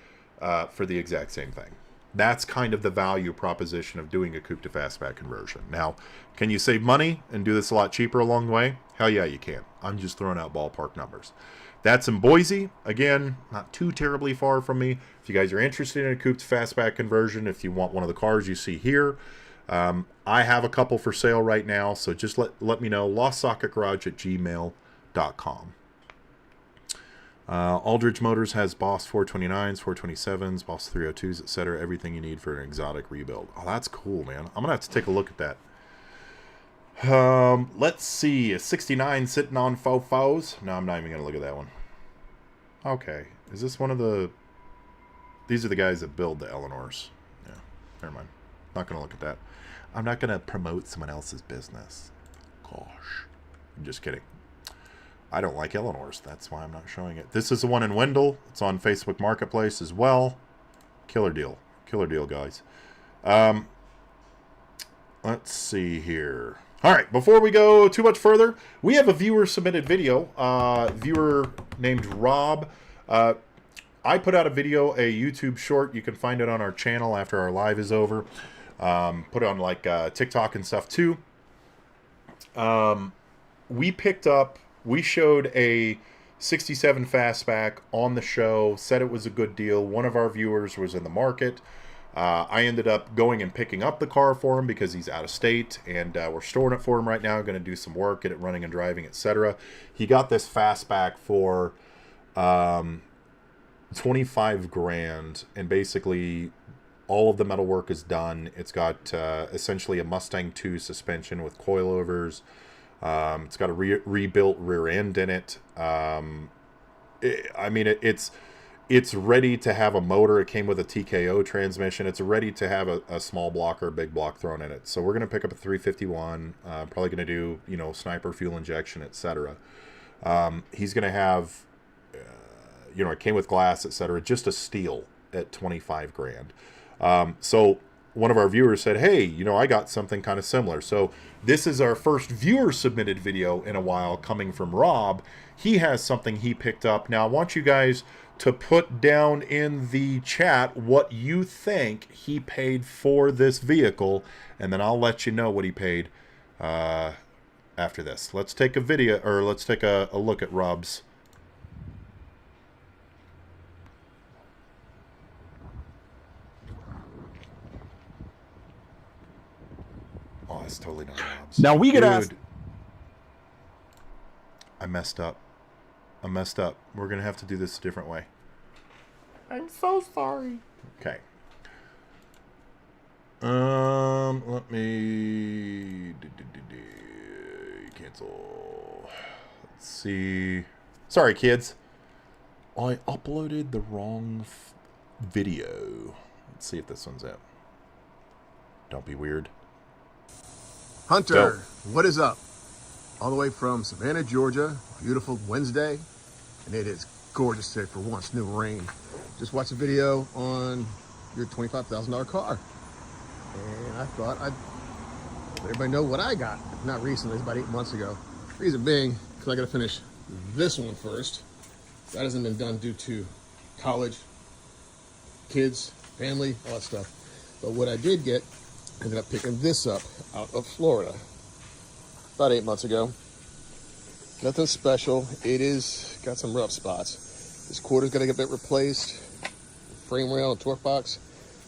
for the exact same thing. That's kind of the value proposition of doing a coupe to fastback conversion. Now, can you save money and do this a lot cheaper along the way? Hell yeah, you can. I'm just throwing out ballpark numbers. That's in Boise. Again, not too terribly far from me. If you guys are interested in a coupe to fastback conversion, if you want one of the cars you see here, I have a couple for sale right now. So just let me know. LostSocketGarage@gmail.com. Aldridge Motors has Boss 429s, 427s, Boss 302s, etc. Everything you need for an exotic rebuild. Oh, that's cool, man. I'm going to have to take a look at that. Let's see. A 69 sitting on fofos. No, I'm not even going to look at that one. Okay. Is this one of the... These are the guys that build the Eleanors. Yeah, never mind. Not going to look at that. I'm not going to promote someone else's business. Gosh. I'm just kidding. I don't like Eleanors. That's why I'm not showing it. This is the one in Wendell. It's on Facebook Marketplace as well. Killer deal. Killer deal, guys. Let's see here. All right, before we go too much further, we have a viewer-submitted video. Viewer named Rob. I put out a video, a YouTube short. You can find it on our channel after our live is over. Put it on like TikTok and stuff too. We showed a 67 fastback on the show, said it was a good deal. One of our viewers was in the market. I ended up going and picking up the car for him because he's out of state, and we're storing it for him right now. Going to do some work, get it running and driving, etc. He got this fastback for 25 grand, and basically all of the metal work is done. It's got essentially a Mustang 2 suspension with coilovers. It's got a rebuilt rear end in it. It's ready to have a motor. It came with a TKO transmission. It's ready to have a small block or a big block thrown in it. So we're going to pick up a 351. Probably going to do, sniper fuel injection, etc. He's going to have, it came with glass, etc. Just a steel at 25 grand. So one of our viewers said, hey, I got something kind of similar. So this is our first viewer submitted video in a while coming from Rob. He has something he picked up. Now I want you guys to put down in the chat what you think he paid for this vehicle, and then I'll let you know what he paid after this. Let's take a video, or let's take a look at Rob's. Oh, it's totally not Rob's. Now we get asked. I messed up. We're going to have to do this a different way. I'm so sorry. Okay. Let me cancel. Let's see. Sorry, kids. I uploaded the wrong video. Let's see if this one's out. Don't be weird. Hunter, Go. what is up? All the way from Savannah, Georgia. Beautiful Wednesday, and it is gorgeous today for once. No rain. Just watched a video on your $25,000 car, and I thought I'd let everybody know what I got. Not recently, it's about 8 months ago. Reason being, because I got to finish this one first. That hasn't been done due to college, kids, family, all that stuff. But what I did get, ended up picking this up out of Florida about 8 months ago. Nothing special. It is got some rough spots. This quarter's got to get a bit replaced. Frame rail and torque box.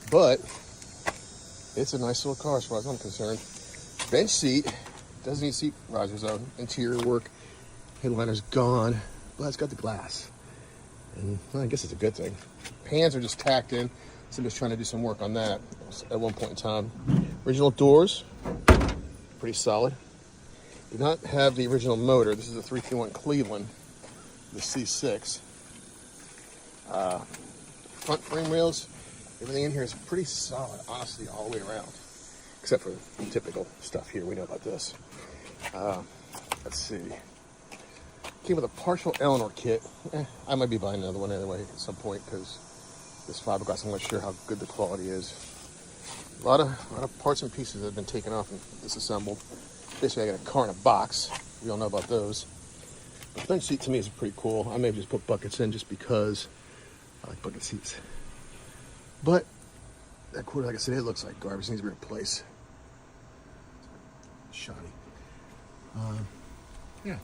But it's a nice little car as far as I'm concerned. Bench seat. Doesn't need seat risers though. Interior work. Headliner's gone. But it's got the glass. And well, I guess it's a good thing. Pans are just tacked in. Somebody's trying to do some work on that at one point in time. Original doors. Pretty solid. Do not have the original motor. This is a 321 Cleveland, the C6. Front frame rails, everything in here is pretty solid, honestly, all the way around. Except for the typical stuff here. We know about this. Let's see. Came with a partial Eleanor kit. I might be buying another one anyway at some point because this fiberglass, I'm not sure how good the quality is. A lot of parts and pieces that have been taken off and disassembled. Basically, I got a car in a box. We all know about those. The bench seat to me is pretty cool. I may have just put buckets in just because I like bucket seats. But that quarter, like I said, it looks like garbage. It needs to be replaced. Shoddy. Yeah.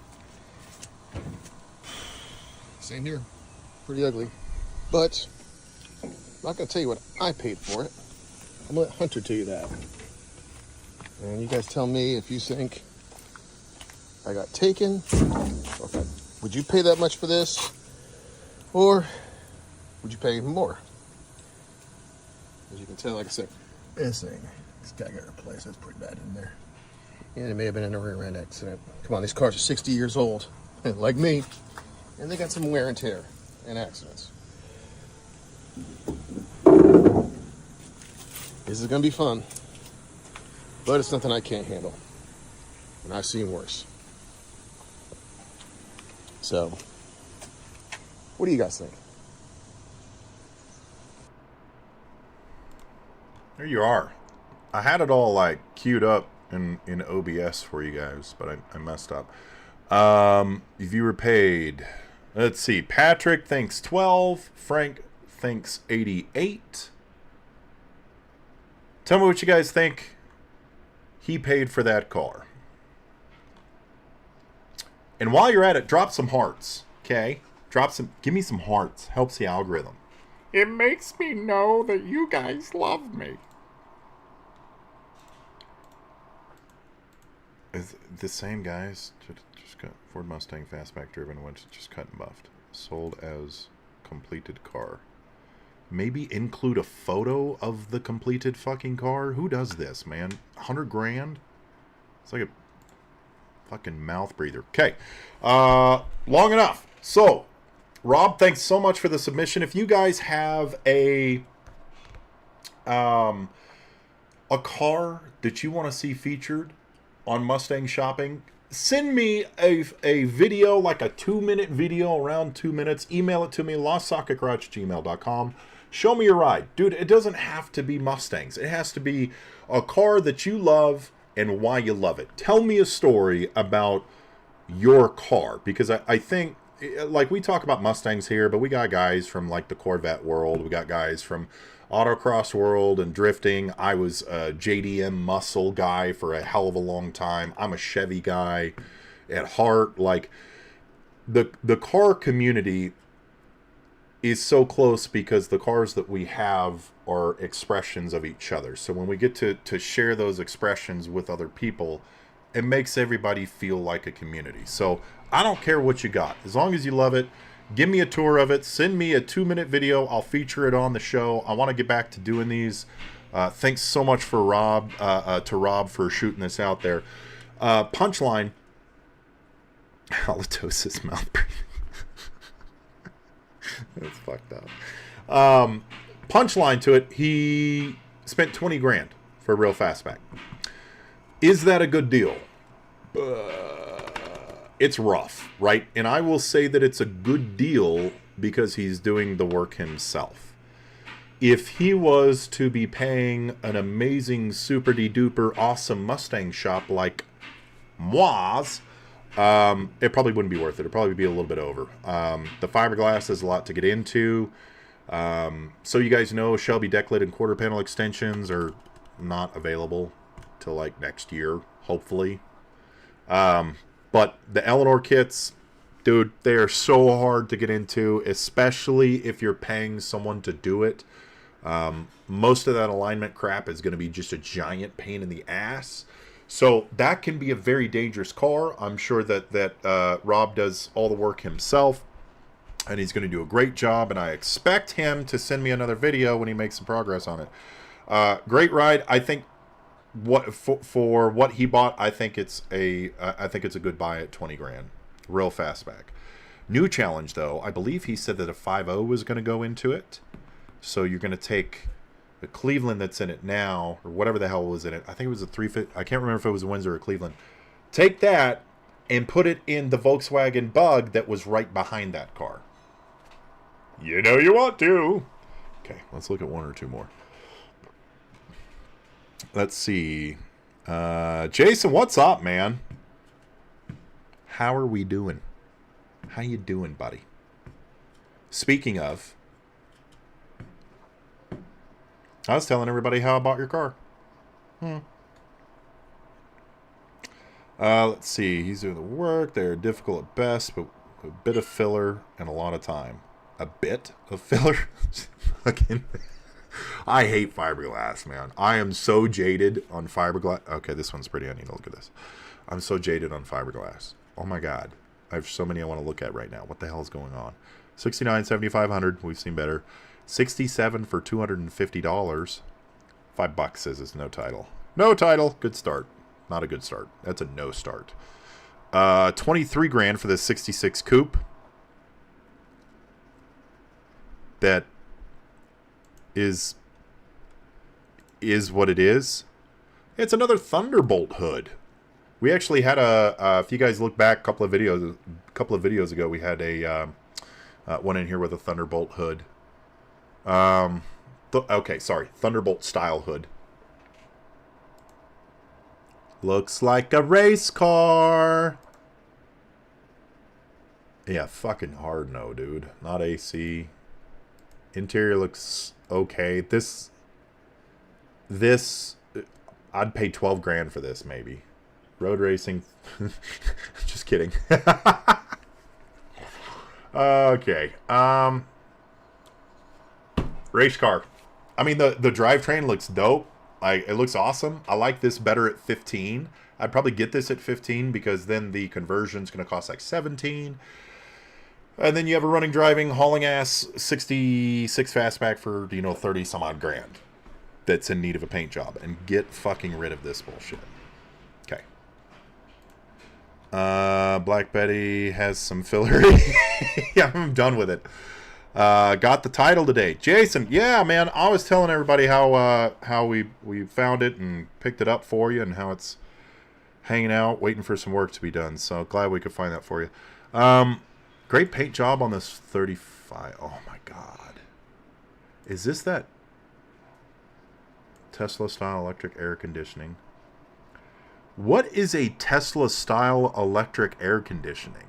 Same here. Pretty ugly. But I'm not going to tell you what I paid for it. I'm going to let Hunter tell you that. And you guys tell me if you think I got taken. Okay. Would you pay that much for this? Or would you pay more? As you can tell, like I said, this guy got replaced. That's pretty bad in there. And it may have been in a rear end accident. Come on, these cars are 60 years old, like me. And they got some wear and tear and accidents. This is going to be fun. But it's nothing I can't handle. And I've seen worse. So, what do you guys think? There you are. I had it all like queued up in OBS for you guys, but I messed up. Viewer paid. Let's see. Patrick thinks 12. Frank thinks 88. Tell me what you guys think he paid for that car. And while you're at it, drop some hearts, okay? Give me some hearts. Helps the algorithm. It makes me know that you guys love me. Is the same guys just got Ford Mustang fastback driven, which just cut and buffed, sold as completed car. Maybe include a photo of the completed fucking car. Who does this, man? 100 grand? It's like a fucking mouth breather. Okay, long enough. So, Rob, thanks so much for the submission. If you guys have a car that you want to see featured on Mustang Shopping, send me a video, like a 2-minute video, around 2 minutes. Email it to me, LostSocketGarage@gmail.com. Show me your ride. Dude, it doesn't have to be Mustangs. It has to be a car that you love and why you love it. Tell me a story about your car, because I think like we talk about Mustangs here, but we got guys from like the Corvette world. We got guys from autocross world and drifting. I was a JDM muscle guy for a hell of a long time. I'm a Chevy guy at heart. Like the car community is so close because the cars that we have are expressions of each other. So when we get to share those expressions with other people, it makes everybody feel like a community. So I don't care what you got. As long as you love it, give me a tour of it. Send me a 2-minute video. I'll feature it on the show. I want to get back to doing these. Thanks so much for Rob for shooting this out there. Punchline. Halitosis mouth breathing. That's fucked up. Punchline to it, he spent 20 grand for a real fastback. Is that a good deal? It's rough, right? And I will say that it's a good deal because he's doing the work himself. If he was to be paying an amazing, super-de-duper, awesome Mustang shop like Moaz, it probably wouldn't be worth it. It'd probably be a little bit over. The fiberglass is a lot to get into. So you guys know Shelby decklet and quarter panel extensions are not available till like next year, hopefully. But the Eleanor kits, dude, they are so hard to get into, especially if you're paying someone to do it. Most of that alignment crap is going to be just a giant pain in the ass. So that can be a very dangerous car. I'm sure that Rob does all the work himself, and he's going to do a great job, and I expect him to send me another video when he makes some progress on it. Great ride. I think for what he bought, I think it's a good buy at 20 grand. Real fastback. New challenge though. I believe he said that a 5.0 was going to go into it. So you're going to take the Cleveland that's in it now, or whatever the hell was in it. I think it was a 350. I can't remember if it was a Windsor or Cleveland. Take that and put it in the Volkswagen Bug that was right behind that car. You know you want to. Okay, let's look at one or two more. Let's see. Jason, what's up, man? How are we doing? How you doing, buddy? Speaking of, I was telling everybody how I bought your car. Let's see. He's doing the work. They're difficult at best, but a bit of filler and a lot of time. A bit of filler? Fucking... I hate fiberglass, man. I am so jaded on fiberglass. Okay, this one's pretty. I need to look at this. I'm so jaded on fiberglass. Oh my god. I have so many I want to look at right now. What the hell is going on? 69, 7,500. We've seen better. 67 for $250. $5 says it's no title. No title. Good start. Not a good start. That's a no start. 23 grand for this 66 coupe. That is what it is. It's another Thunderbolt hood. We actually had if you guys look back a couple of videos ago, we had a one in here with a Thunderbolt hood. Okay, sorry, Thunderbolt style hood. Looks like a race car. Yeah, fucking hard no, dude. Not AC. Interior looks okay. This I'd pay 12 grand for this, maybe. Road racing. Just kidding. Okay. Race car. I mean, the drivetrain looks dope. It looks awesome. I like this better at 15. I'd probably get this at 15 because then the conversion's going to cost like 17. And then you have a running, driving, hauling ass 66 fastback for, 30 some odd grand. That's in need of a paint job. And get fucking rid of this bullshit. Okay. Black Betty has some fillery. Yeah, I'm done with it. Got the title today. Jason, yeah, man. I was telling everybody how we found it and picked it up for you and how it's hanging out, waiting for some work to be done. So glad we could find that for you. Great paint job on this 35. Oh my god. Is this that Tesla style electric air conditioning? What is a Tesla style electric air conditioning?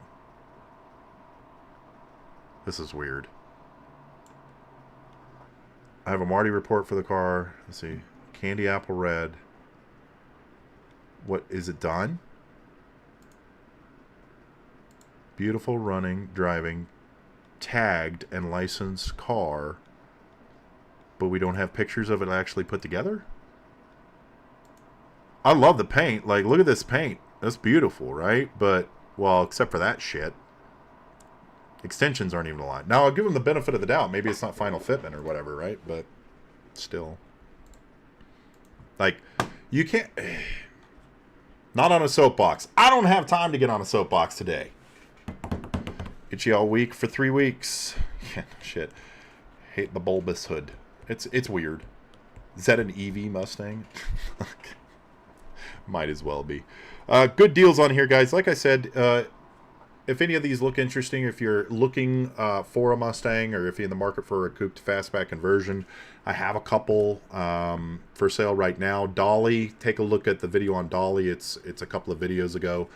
This is weird. I have a Marty report for the car. Let's see. Candy apple red. What, is it done? Beautiful running, driving, tagged and licensed car. But we don't have pictures of it actually put together? I love the paint. Like, look at this paint. That's beautiful, right? But, well, except for that shit. Extensions aren't even aligned. Now, I'll give them the benefit of the doubt. Maybe it's not final fitment or whatever, right? But, still. Like, you can't... Not on a soapbox. I don't have time to get on a soapbox today. Itchy all week for 3 weeks. Yeah, shit. Hate the bulbous hood. It's weird. Is that an EV Mustang? Might as well be. Good deals on here, guys. Like I said, if any of these look interesting, if you're looking for a Mustang or if you're in the market for a coupe-to-fastback conversion, I have a couple for sale right now. Dolly, take a look at the video on Dolly. It's a couple of videos ago.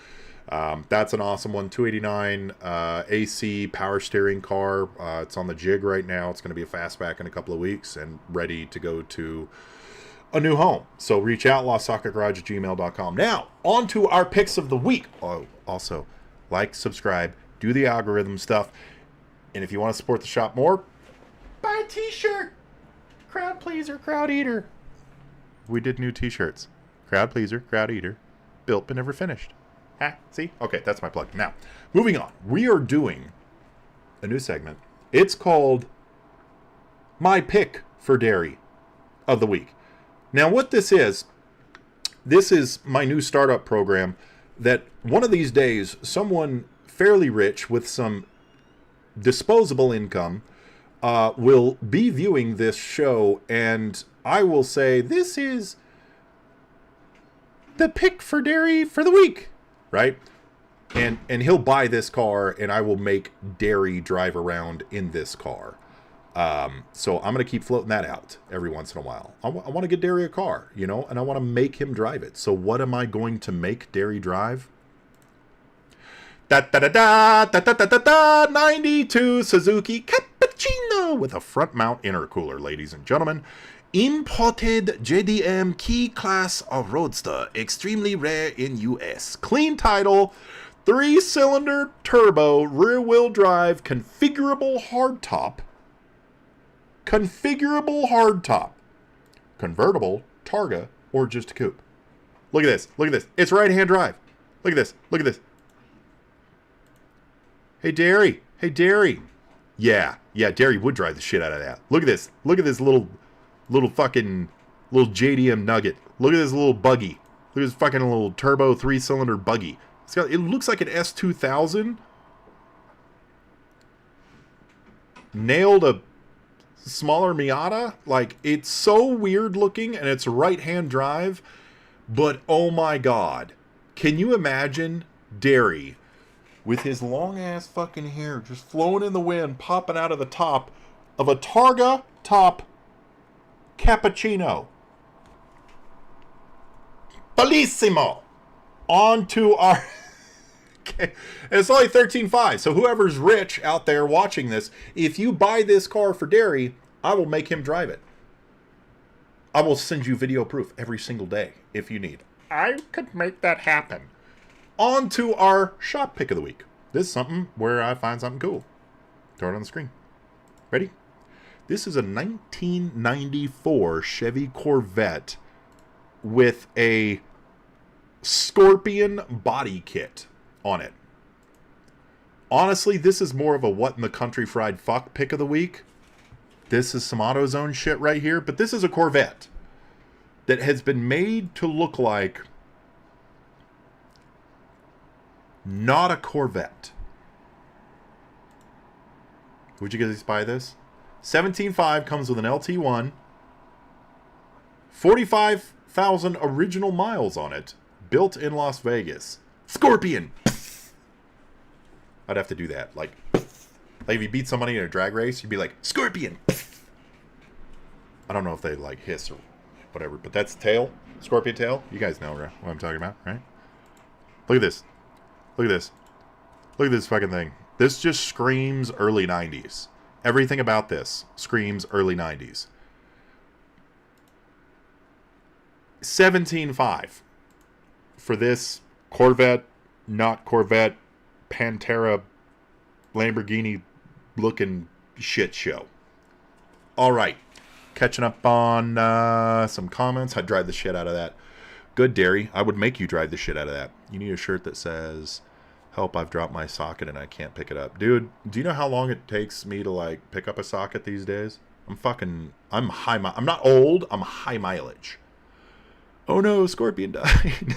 That's an awesome one. 289 AC power steering car. It's on the jig right now. It's going to be a fastback in a couple of weeks and ready to go to a new home. So reach out, LostSocketGarage@gmail.com. Now, on to our picks of the week. Oh, also, like, subscribe, do the algorithm stuff. And if you want to support the shop more, buy a t-shirt. Crowd pleaser, crowd eater. We did new t-shirts. Crowd pleaser, crowd eater. Built but never finished. Ah, see? Okay, that's my plug. Now, moving on. We are doing a new segment. It's called My Pick for Dairy of the Week. Now, what this is my new startup program that one of these days, someone fairly rich with some disposable income will be viewing this show, and I will say, this is the pick for dairy for the week, right? And he'll buy this car, and I will make dairy drive around in this car. So I'm going to keep floating that out every once in a while. I want to get Derry a car, you know, and I want to make him drive it. So what am I going to make Derry drive? 92 Suzuki Cappuccino with a front mount intercooler, ladies and gentlemen. Imported JDM key class of roadster, extremely rare in US. Clean title, 3-cylinder turbo, rear wheel drive, configurable hardtop. Configurable hardtop, convertible, Targa, or just a coupe. Look at this. Look at this. It's right-hand drive. Look at this. Look at this. Hey, Derry. Hey, Derry. Yeah, Derry would drive the shit out of that. Look at this. Look at this little fucking little JDM nugget. Look at this little buggy. Look at this fucking little turbo 3-cylinder buggy. It looks like an S2000. Nailed a smaller Miata. Like, it's so weird looking, and it's right-hand drive, but oh my god, can you imagine Derry with his long ass fucking hair just flowing in the wind, popping out of the top of a Targa top cappuccino? Bellissimo. On to our okay. It's only $13,500. So whoever's rich out there watching this, if you buy this car for Derry, I will make him drive it. I will send you video proof every single day if you need. I could make that happen. On to our shop pick of the week. This is something where I find something cool. Throw it on the screen. Ready? This is a 1994 Chevy Corvette with a Scorpion body kit on it. Honestly, this is more of a what in the country fried fuck pick of the week. This is some AutoZone shit right here, but this is a Corvette that has been made to look like not a Corvette. Would you guys buy this? $17,500, comes with an LT1, 45,000 original miles on it. Built in Las Vegas. Scorpion! I'd have to do that. Like if you beat somebody in a drag race, you'd be like, Scorpion! I don't know if they like hiss or whatever, but that's tail. Scorpion tail. You guys know what I'm talking about, right? Look at this. Look at this. Look at this fucking thing. This just screams early 90s. Everything about this screams early 90s. 17.5 for this Corvette, not Corvette, Pantera, Lamborghini looking shit show. All right. Catching up on some comments. I'd drive the shit out of that. Good, Derry. I would make you drive the shit out of that. You need a shirt that says, help, I've dropped my socket and I can't pick it up. Dude, do you know how long it takes me to, like, pick up a socket these days? I'm not old. I'm high mileage. Oh no, Scorpion died.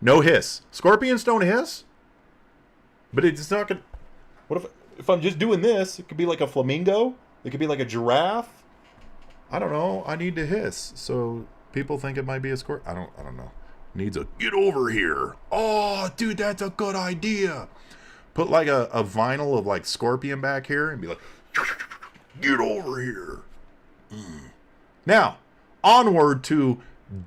No hiss. Scorpions don't hiss? But it's not going to... What if I'm just doing this? It could be like a flamingo. It could be like a giraffe. I don't know. I need to hiss. So people think it might be a scorpion. I don't know. Needs a get over here. Oh, dude, that's a good idea. Put like a vinyl of like Scorpion back here and be like, get over here. Now, onward to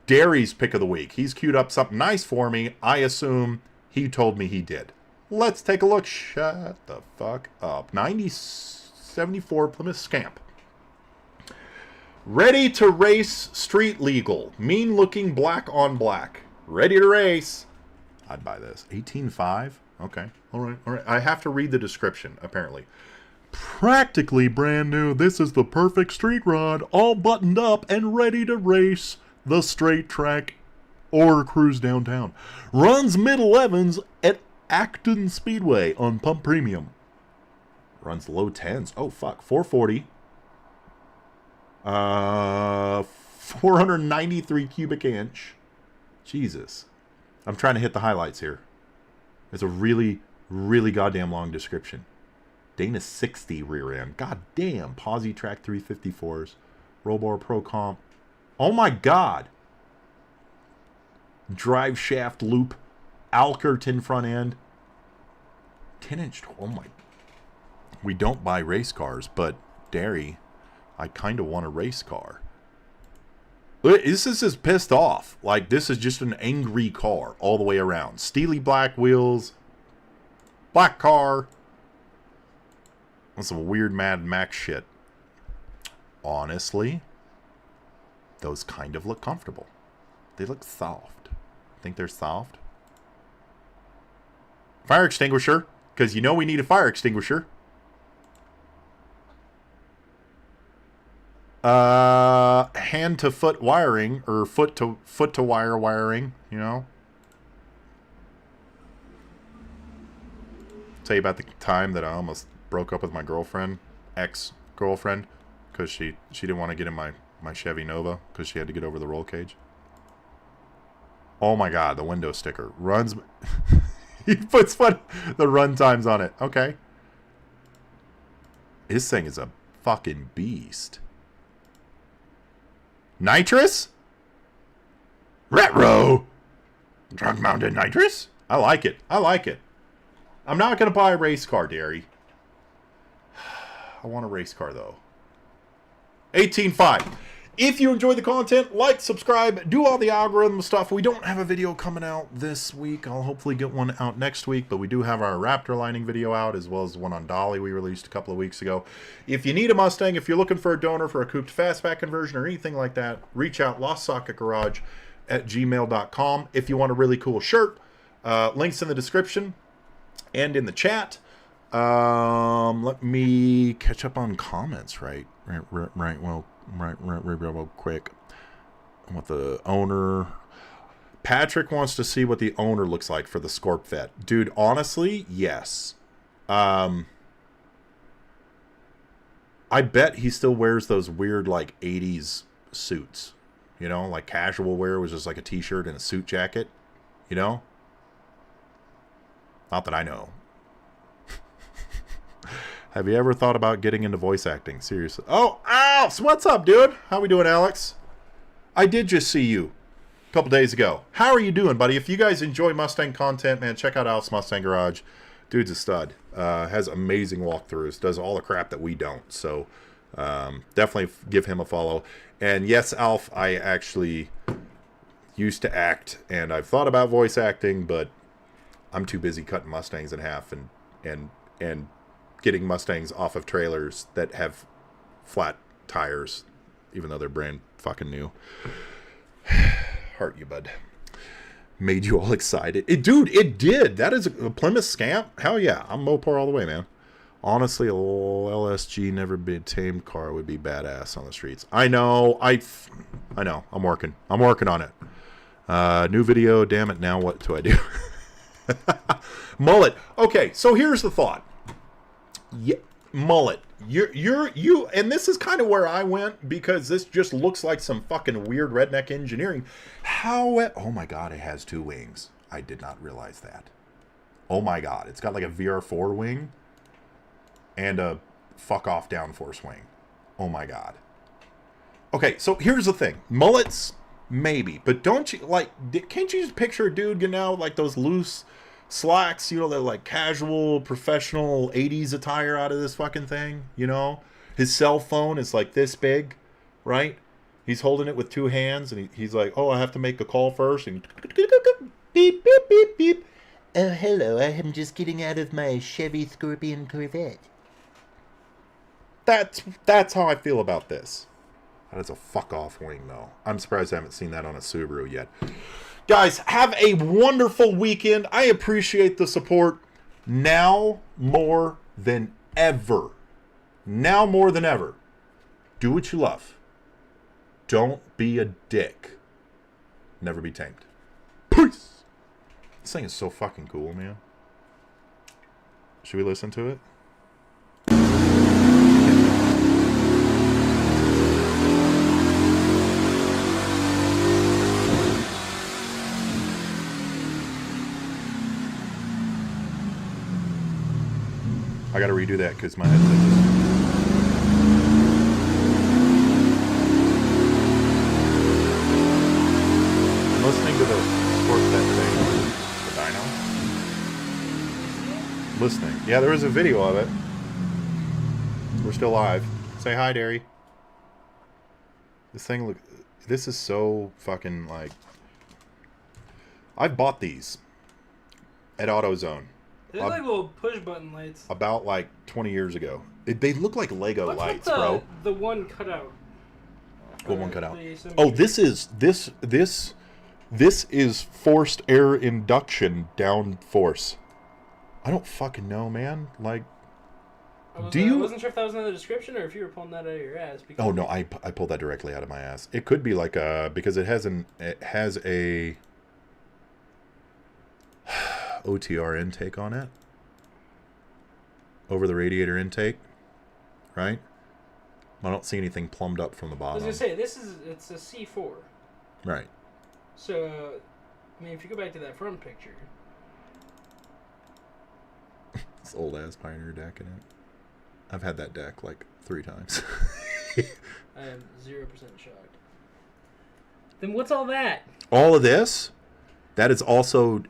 Derry's pick of the week. He's queued up something nice for me. I assume he told me he did. Let's take a look. Shut the fuck up. 74 Plymouth Scamp. Ready to race, street legal. Mean looking black on black. Ready to race. I'd buy this. 18.5? Okay. All right. I have to read the description, apparently. Practically brand new. This is the perfect street rod. All buttoned up and ready to race the straight track or cruise downtown. Runs mid-11s at Acton Speedway on Pump Premium. Runs low 10s. Oh, fuck. 440. 493 cubic inch. Jesus. I'm trying to hit the highlights here. It's a really, really goddamn long description. Dana 60 rear end. God damn. Posi track 354s. Roll bar pro comp. Oh my god. Drive shaft loop. Alkerton front end. 10-inch. Oh my. We don't buy race cars, but Derry, I kind of want a race car. This is just pissed off. Like, this is just an angry car all the way around. Steely black wheels. Black car. And some weird Mad Max shit. Honestly, those kind of look comfortable. They look soft. Think they're soft? Fire extinguisher. Because you know we need a fire extinguisher. Hand to foot wiring, or foot to wire wiring, you know. Tell you about the time that I almost broke up with my girlfriend, ex-girlfriend, because she didn't want to get in my Chevy Nova because she had to get over the roll cage. Oh my god, the window sticker runs. He puts the run times on it. Okay. This thing is a fucking beast. Nitrous? Retro! Trunk mounted nitrous? I like it. I like it. I'm not going to buy a race car, Derry. I want a race car, though. 18.5. If you enjoy the content, like, subscribe, do all the algorithm stuff. We don't have a video coming out this week. I'll hopefully get one out next week, but we do have our Raptor lining video out, as well as one on Dolly we released a couple of weeks ago. If you need a Mustang, if you're looking for a donor for a coupe-to-fastback conversion or anything like that, reach out, LostSocketGarage@gmail.com. If you want a really cool shirt, links in the description and in the chat. Let me catch up on comments real quick. What the owner... Patrick wants to see what the owner looks like for the Scorpvet. Dude, honestly, yes. I bet he still wears those weird, like, 80s suits. You know, like casual wear was just like a t-shirt and a suit jacket. You know? Not that I know. Have you ever thought about getting into voice acting? Seriously. Oh, Alex! What's up, dude? How we doing, Alex? I did just see you a couple days ago. How are you doing, buddy? If you guys enjoy Mustang content, man, check out Alf's Mustang Garage. Dude's a stud. Has amazing walkthroughs. Does all the crap that we don't. So, definitely give him a follow. And yes, Alf, I actually used to act, and I've thought about voice acting, but I'm too busy cutting Mustangs in half and getting Mustangs off of trailers that have flat tires, even though they're brand fucking new. Heart you, bud. Made you all excited. Dude, it did. That is a Plymouth Scamp. Hell yeah. I'm Mopar all the way, man. Honestly, a little LSG never be a tamed car would be badass on the streets. I know. I know. I'm working on it. New video. Damn it. Now what do I do? Mullet. Okay, so here's the thought. Yeah, mullet. You and this is kind of where I went, because this just looks like some fucking weird redneck engineering. Oh my god, it has 2 wings. I did not realize that. Oh my god, it's got like a VR4 wing and a fuck off downforce wing. Oh my god. Okay, so here's the thing. Mullets, maybe, but don't you like? Can't you just picture a dude getting out like those loose slacks, you know, they're like casual, professional 80s attire out of this fucking thing, you know? His cell phone is like this big, right? He's holding it with 2 hands, and he's like, oh, I have to make a call first. And beep, beep, beep, beep. Oh, hello, I am just getting out of my Chevy Scorpion Corvette. That's how I feel about this. That is a fuck-off wing, though. I'm surprised I haven't seen that on a Subaru yet. Guys, have a wonderful weekend. I appreciate the support now more than ever. Now more than ever. Do what you love. Don't be a dick. Never be tamed. Peace. This thing is so fucking cool, man. Should we listen to it? I gotta redo that because my headset just... I'm listening to the Sportset thing. The dyno. Listening. Yeah, there was a video of it. We're still live. Say hi, Derry. This thing look... This is so fucking like... I've bought these at AutoZone. They look like little push button lights. About like 20 years ago. They look like Lego lights, bro. The one cutout. What one cutout? Oh, this is forced air induction downforce. I don't fucking know, man. Like, I wasn't sure if that was in the description or if you were pulling that out of your ass. Oh no, I pulled that directly out of my ass. It could be like because it has a OTR intake on it, over the radiator intake, right? I don't see anything plumbed up from the bottom. I was gonna say it's a C4, right? So, I mean, if you go back to that front picture, this old ass Pioneer deck in it. I've had that deck like 3 times. I am 0% shocked. Then what's all that? All of this, that is also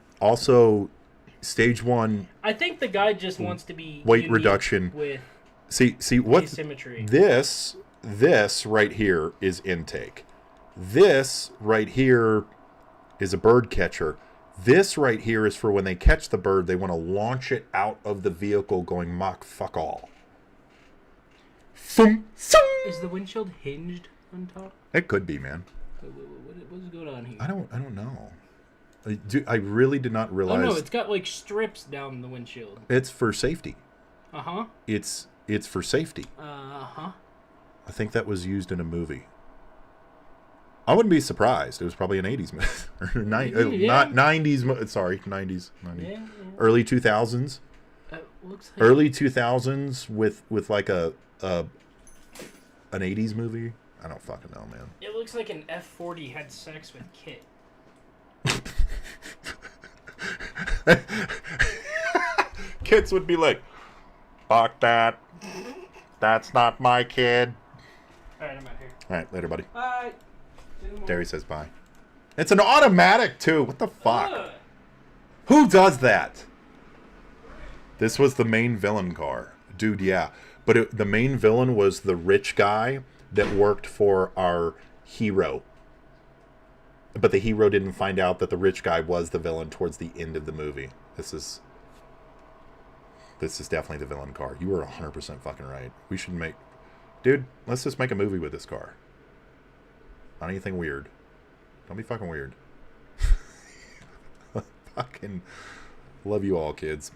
stage 1. I think the guy just wants to be weight reduction with see what asymmetry. This right here is intake. This right here is a bird catcher. This right here is for when they catch the bird, they want to launch it out of the vehicle going Mach fuck all. Is the windshield hinged on top? It could be, man. What's going on here? I don't know. I really did not realize. Oh no, it's got like strips down the windshield. It's for safety. Uh-huh. It's for safety. Uh-huh. I think that was used in a movie. I wouldn't be surprised. It was probably an 80s movie. Or not 90s. Sorry, 90s. Yeah. Early 2000s. Looks like Early 2000s with like an 80s movie. I don't fucking know, man. It looks like an F40 had sex with Kit. Kids would be like, fuck that. That's not my kid. Alright, I'm out here. Alright, later, buddy. Bye. Derry says bye. It's an automatic, too. What the fuck? Who does that? This was the main villain car. Dude, yeah. But the main villain was the rich guy that worked for our hero. But the hero didn't find out that the rich guy was the villain towards the end of the movie. This is... This is definitely the villain car. You were 100% fucking right. We should make... Dude, let's just make a movie with this car. Not anything weird. Don't be fucking weird. Fucking love you all, kids.